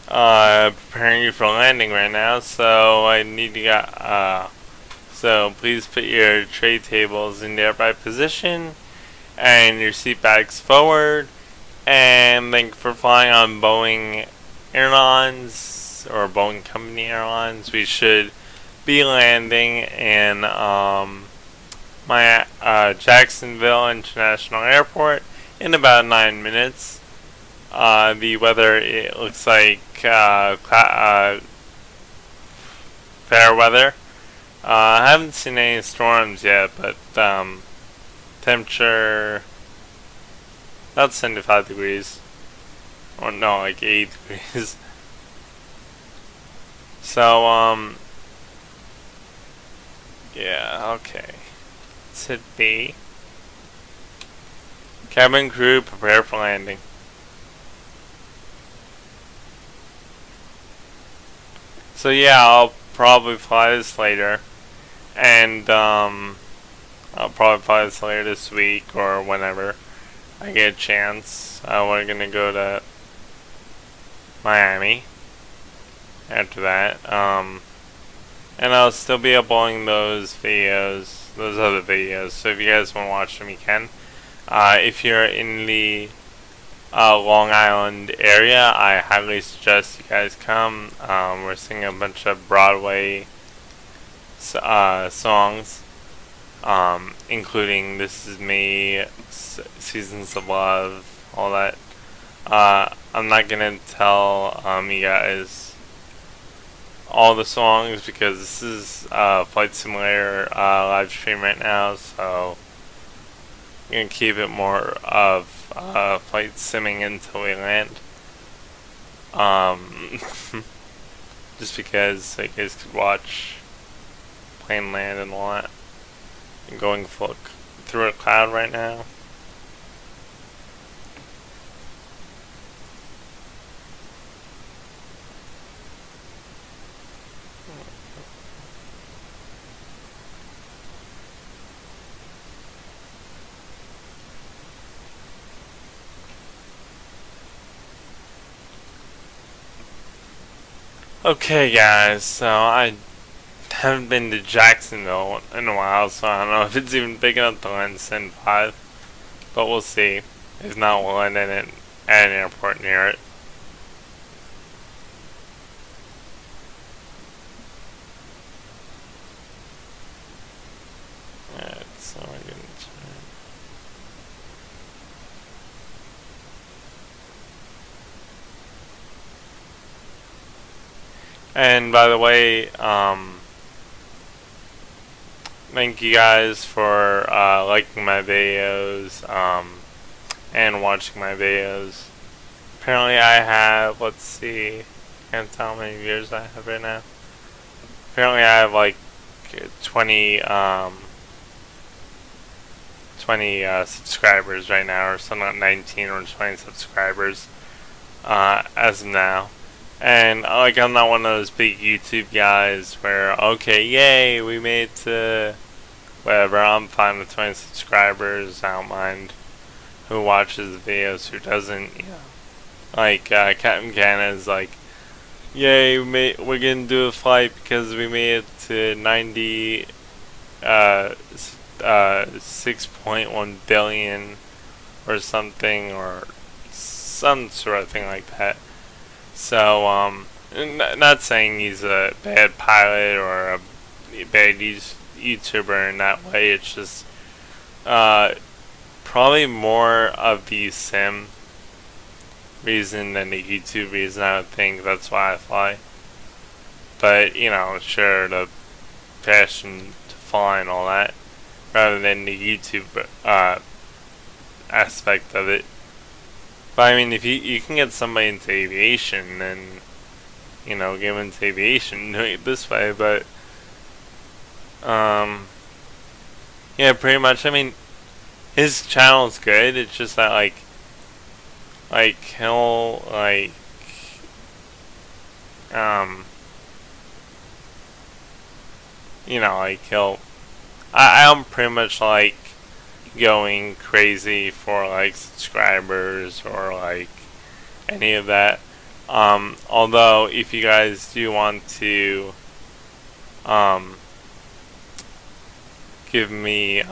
Preparing you for landing right now, so I need to get, so please put your tray tables in the upright position and your seat bags forward. And thank you for flying on Boeing Airlines or Boeing Company Airlines. We should be landing in Jacksonville International Airport in about 9 minutes. The weather, it looks like fair weather. I haven't seen any storms yet, but temperature about 75 degrees. Or no, like 8 degrees. So, yeah, okay. Let's hit B. Cabin crew, prepare for landing. So yeah, I'll probably fly this later. And, I'll probably fly this later this week or whenever I get a chance. We're gonna go to Miami after that. And I'll still be uploading those videos, those other videos. So if you guys want to watch them, you can. If you're in the Long Island area, I highly suggest you guys come. We're singing a bunch of Broadway songs, including This Is Me, Seasons of Love, all that. I'm not gonna tell you guys all the songs because this is Flight Simulator live stream right now, so I'm gonna keep it more of flight simming until we land. Just because you guys could watch plane land and all that. I'm going through a cloud right now. Okay guys, so I haven't been to Jacksonville in a while, so I don't know if it's even big enough to land Sin 5, but we'll see. If not, we'll land in it at an airport near it. Alright, so we're gonna turn. And by the way, thank you guys for liking my videos and watching my videos. Apparently I have, let's see, can't tell how many viewers I have right now. Apparently I have like 20 subscribers right now, or something like 19 or 20 subscribers as of now. And like, I'm not one of those big YouTube guys where, okay, yay, we made to whatever. I'm fine with 20 subscribers. I don't mind who watches the videos, who doesn't. You know, like Captain Canada is like, yay, we're gonna do a flight because we made it to 6.1 billion or something, or some sort of thing like that. So, not saying he's a bad pilot or a bad YouTuber in that way. It's just probably more of the sim reason than the YouTube reason, I would think. That's why I fly. But, you know, sure, the passion to fly and all that, rather than the YouTube aspect of it. But I mean, if you can get somebody into aviation, then, you know, get them into aviation, doing it this way. But yeah, pretty much. I mean, his channel's good. It's just that he'll you know, like he'll. I'm pretty much like going crazy for like subscribers or like any of that. Although if you guys do want to give me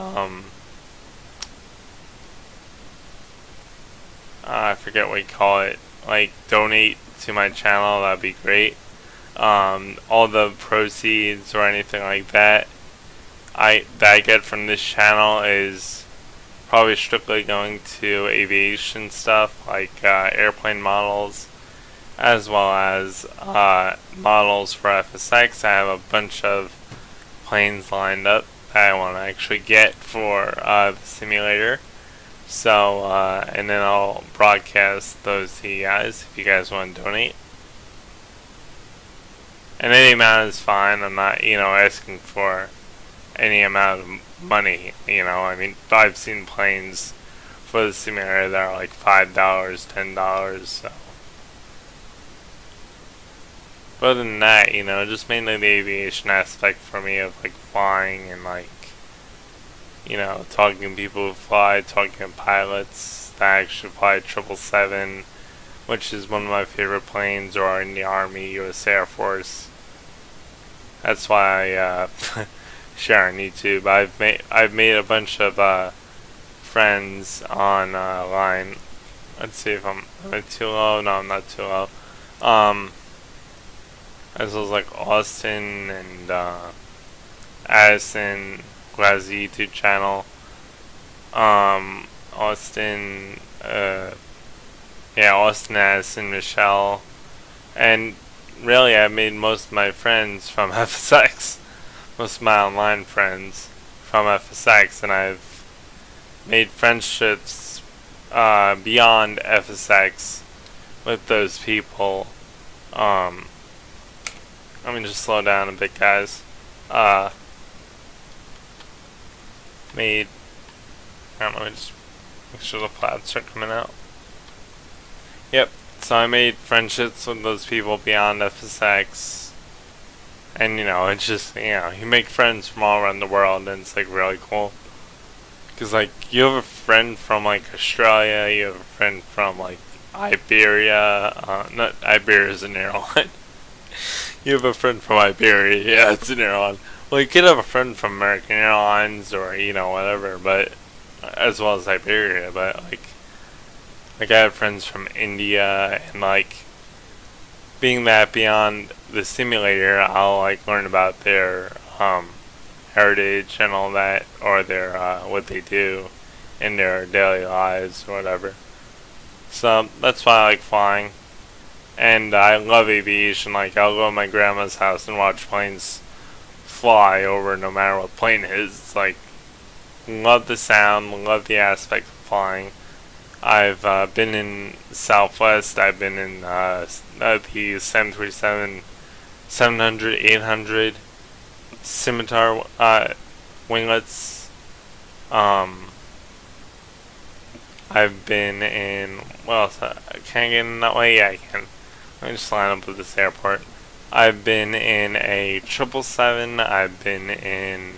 I forget what you call it, like donate to my channel, that'd be great. All the proceeds or anything like that I get from this channel is probably strictly going to aviation stuff, like airplane models, as well as models for FSX. I have a bunch of planes lined up that I want to actually get for the simulator. So, and then I'll broadcast those to you guys if you guys want to donate. And any amount is fine. I'm not, asking for any amount of money, I mean, I've seen planes for the simulator that are like $5, $10, so. But other than that, just mainly the aviation aspect for me of like flying and like, talking to people who fly, talking to pilots that actually fly 777, which is one of my favorite planes, or in the Army, U.S. Air Force. That's why I share on YouTube. I've made a bunch of friends on line. Let's see if am I too low? No, I'm not too low. As well as like Austin and Addison, who has a YouTube channel. Austin, Austin, Addison, Michelle, and really I made most of my friends from FSX. Most of my online friends from FSX, and I've made friendships beyond FSX with those people. Let me just slow down a bit, guys. Let me just make sure the flats are coming out. Yep, so I made friendships with those people beyond FSX. And, it's just, you make friends from all around the world, and it's, like, really cool. Because, like, you have a friend from, like, Australia, you have a friend from, like, Iberia. Not Iberia is an airline. You have a friend from Iberia, yeah, it's an airline. Well, you could have a friend from American Airlines or, whatever, but, as well as Iberia, but, like I have friends from India, and, like, being that beyond the simulator, I'll like learn about their heritage and all that, or their what they do in their daily lives or whatever. So that's why I like flying, and I love aviation. Like I'll go to my grandma's house and watch planes fly over, no matter what plane it is. It's like love the sound, love the aspect of flying. I've been in Southwest. I've been in the 737, 700, 800, Scimitar winglets. I've been in, what else? Can I get in that way? Yeah, I can. Let me just line up with this airport. I've been in a 777. I've been in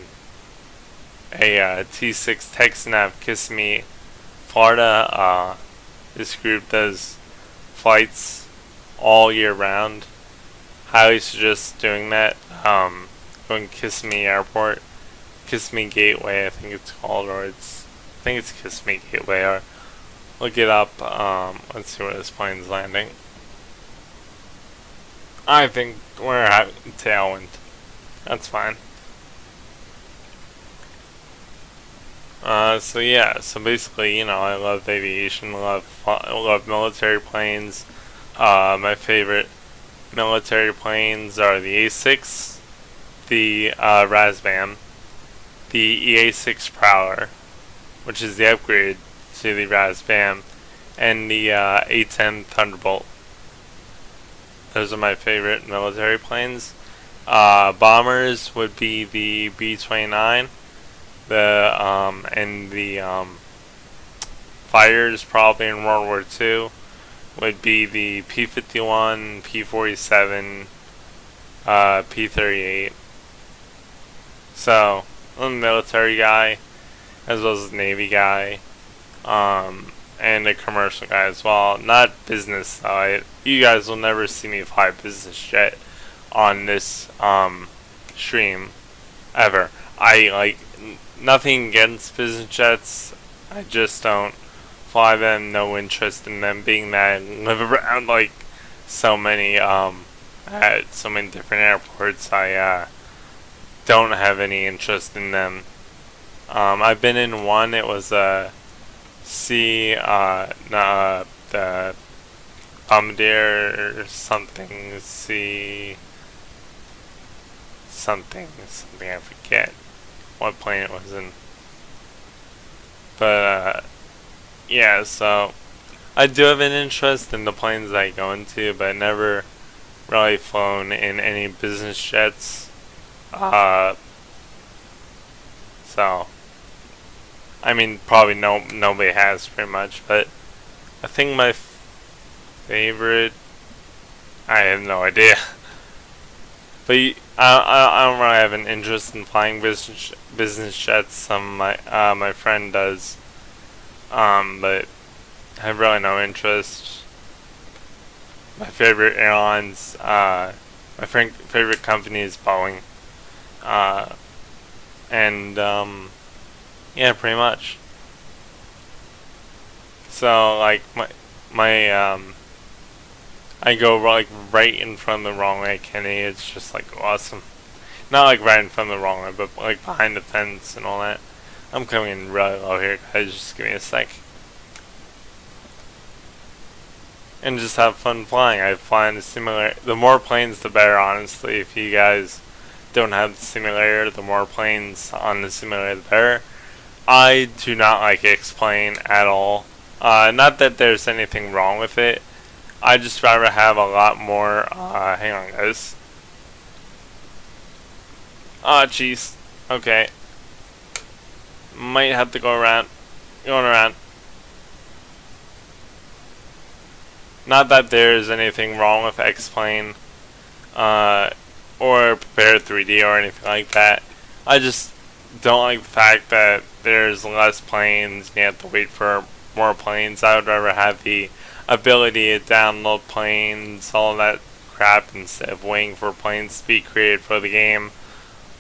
a T6 Texan out of Kissimmee, Florida. This group does flights all year round. Highly suggest doing that. Going to Kissimmee Airport, Kissimmee Gateway, I think it's called, or I think it's Kissimmee Gateway. Or look it up. Let's see where this plane's landing. I think we're having tailwind. That's fine. So basically, I love aviation, love military planes. My favorite military planes are the A6, the Razbam, the EA6 Prowler, which is the upgrade to the Razbam, and the A10 Thunderbolt. Those are my favorite military planes. Bombers would be the B-29. And the fighters probably in World War II would be the P-51, P-47, P-38. So, I'm a military guy, as well as a Navy guy, and a commercial guy as well. Not business though. You guys will never see me fly business jet on this stream ever. I like nothing against business jets. I just don't fly them. No interest in them, being that I live around like so many at so many different airports. I don't have any interest in them. I've been in one. It was a the Bombardier something something I forget what plane it was in. But yeah, so I do have an interest in the planes I go into, but never really flown in any business jets. So I mean, probably nobody has pretty much, but I think my favorite, I have no idea. But I don't really have an interest in flying business jets. My friend does, but I have really no interest. My favorite airlines, my favorite company is Boeing, and yeah, pretty much. So like my I go like right in front of the runway at Kennedy. It's just like awesome. Not like right in front of the runway, but like behind the fence and all that. I'm coming in really low here, guys. Just give me a sec. And just have fun flying. I fly in the simulator. The more planes, the better, honestly. If you guys don't have the simulator, the more planes on the simulator, the better. I do not like X-Plane at all. Not that there's anything wrong with it. I just rather have a lot more, hang on guys. Ah, jeez. Okay. Might have to go around. Going around. Not that there's anything wrong with X-Plane, or Prepare 3D or anything like that. I just don't like the fact that there's less planes and you have to wait for more planes. I would rather have the ability to download planes, all that crap, instead of waiting for planes to be created for the game.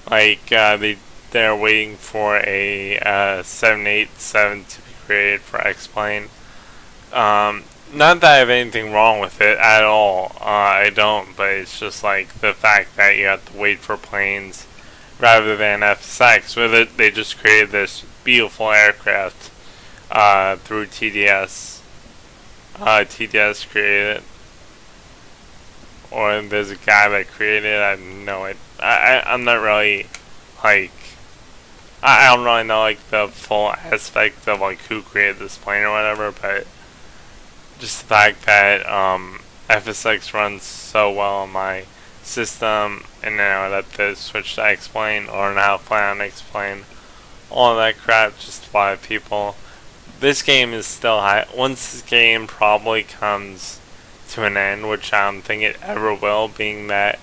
Like they're waiting for a 787 to be created for X-Plane. Not that I have anything wrong with it at all. I don't, but it's just like the fact that you have to wait for planes rather than FSX, where they just created this beautiful aircraft through TDS. TDS created it, or there's a guy that created it. I know it. I'm not really like I don't really know like the full aspect of like who created this plane or whatever, but just the fact that FSX runs so well on my system, and now I have to switch to X-Plane or now fly on X-Plane, all that crap, just 5 people. This game is still high. Once this game probably comes to an end, which I don't think it ever will, being that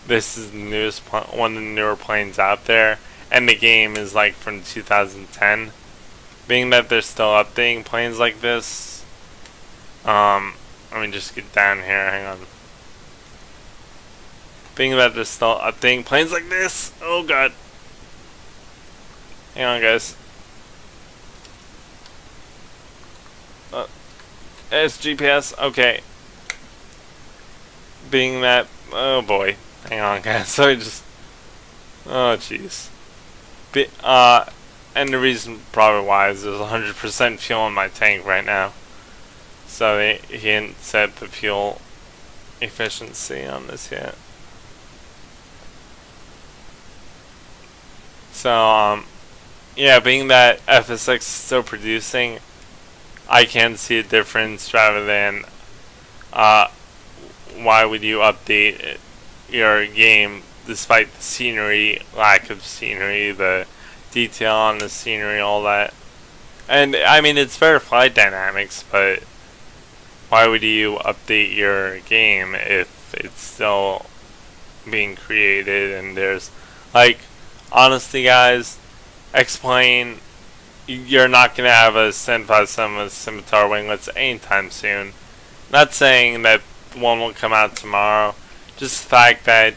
this is the newest one of the newer planes out there, and the game is like from 2010. Being that they're still updating planes like this, let me just get down here. Hang on. Being that they're still updating planes like this, oh god. Hang on, guys. It's GPS. Okay. Being that, oh boy. Hang on, guys. So I just, oh jeez. And the reason probably why is there's 100% fuel in my tank right now. So he didn't set the fuel efficiency on this yet. So, yeah, being that FSX is still producing, I can see a difference rather than, why would you update your game despite the scenery, lack of scenery, the detail on the scenery, all that. And, I mean, it's better flight dynamics, but why would you update your game if it's still being created and there's, like, honestly guys, X-Plane you're not going to have a 757 with scimitar winglets anytime soon. Not saying that one will come out tomorrow, just the fact that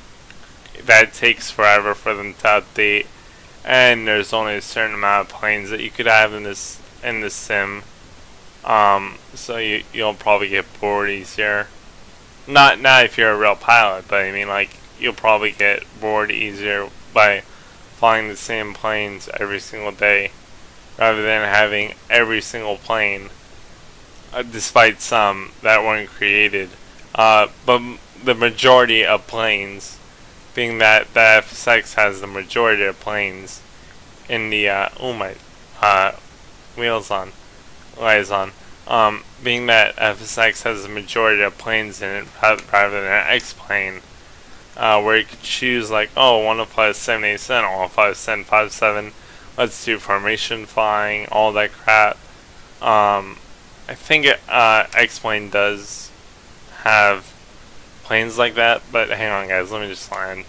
it takes forever for them to update, and there's only a certain amount of planes that you could have in this sim. So you'll probably get bored easier. Not if you're a real pilot, but I mean, like, you'll probably get bored easier by flying the same planes every single day, rather than having every single plane, despite some that weren't created. But the majority of planes, being that the FSX has the majority of planes in the oh my wheels on liaison. Being that FSX has the majority of planes in it rather than an X plane, where you could choose like, oh, I want to fly a 787, I want to fly a 757. Let's do formation flying, all that crap. I think X-Plane does have planes like that, but hang on guys, let me just land.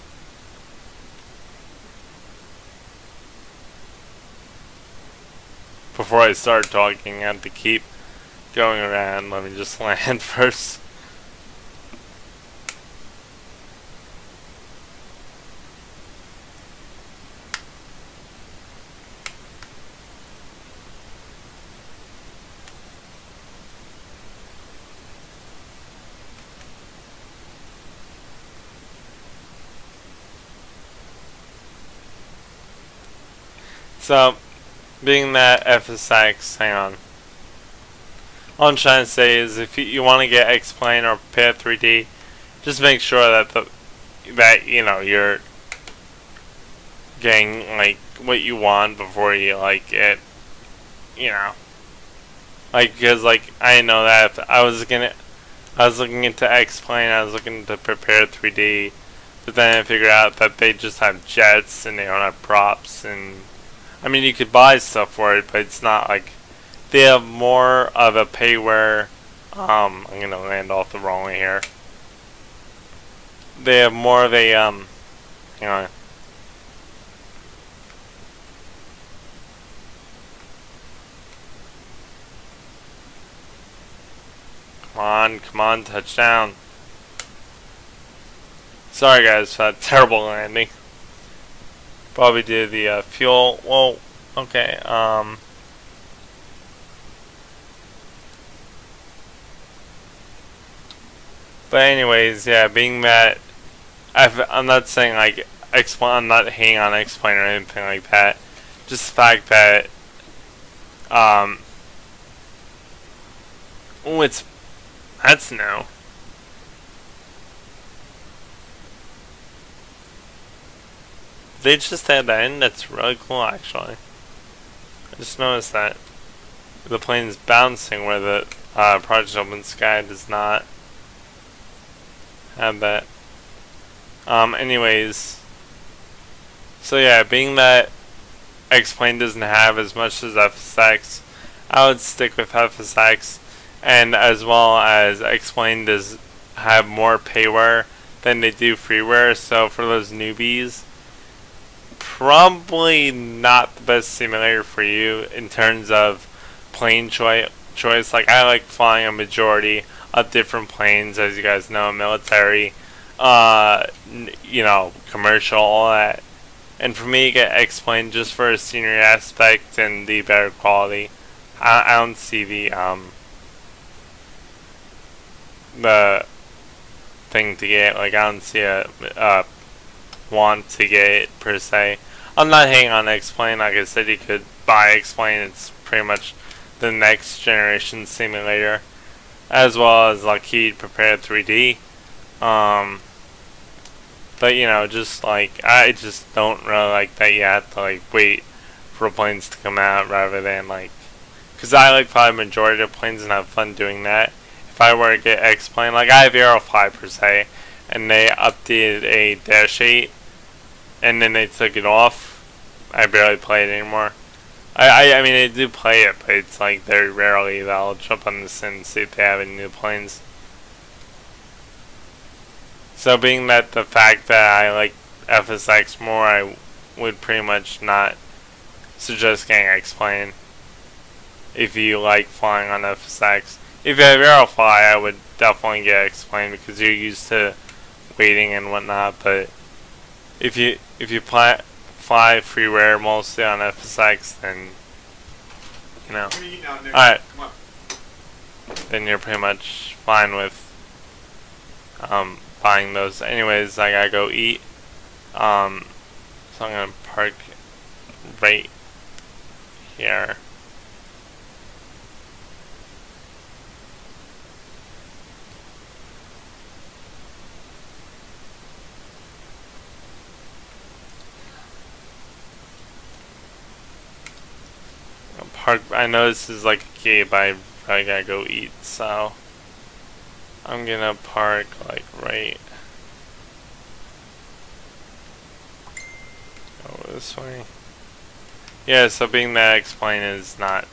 Before I start talking, I have to keep going around. Let me just land first. So, being that FSX, hang on. All I'm trying to say is, if you want to get X-Plane or prepare 3D, just make sure that you know you're getting like what you want before you like get, you know, like, because like I know that if I was looking into X-Plane, I was looking to prepare 3D, but then I figured out that they just have jets and they don't have props, and I mean, you could buy stuff for it, but it's not like they have more of a payware. I'm gonna land off the wrong way here. They have more of a hang on. Come on, touchdown. Sorry guys for that terrible landing. Probably did the fuel. Well, okay. But anyways, yeah. Being that I'm not saying like I'm not hating on X-Plane or anything like that. Just the fact that oh, that's new. They just had that in. That's really cool, actually. I just noticed that the plane's bouncing where the Project Open Sky does not have that. Anyways, so yeah, being that X-Plane doesn't have as much as FSX, I would stick with FSX, and as well as X-Plane does have more payware than they do freeware. So for those newbies, probably not the best simulator for you in terms of plane choice. Like, I like flying a majority of different planes, as you guys know, military, you know, commercial, all that. And for me, to get X-Plane just for a scenery aspect and the better quality. I don't see the thing to get. Like, I don't see a want to get it per se. I'm not hating on X-Plane. Like I said, you could buy X-Plane. It's pretty much the next generation simulator, as well as Lockheed Prepare 3D. But you know, just like, I just don't really like that you have to like wait for planes to come out rather than like, because I like fly majority of planes and have fun doing that. If I were to get X-Plane, like I have Aerofly per se, and they updated a Dash 8, and then they took it off. I barely play it anymore. I mean, I do play it, but it's like very rarely that I'll jump on the sim and see if they have any new planes. So being that the fact that I like FSX more, I would pretty much not suggest getting X-Plane. if you like flying on FSX. If you have Aerofly, I would definitely get explained because you're used to waiting and whatnot. But if you fly freeware mostly on FSX, then you know, alright, then you're pretty much fine with buying those. Anyways, I gotta go eat. So I'm gonna park right here. I know this is like a gate, but I gotta go eat, so I'm gonna park like right over this way. Yeah, so being that explain is not,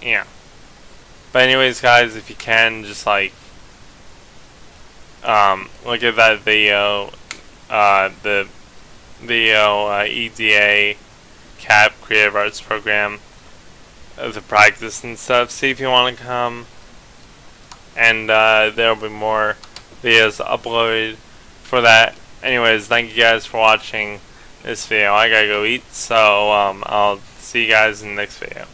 yeah. But anyways, guys, if you can, just like look at that video, the video EDA CAP Creative Arts Program. The practice and stuff. See if you want to come, and there'll be more videos uploaded for that. Anyways, thank you guys for watching this video. I gotta go eat, so I'll see you guys in the next video.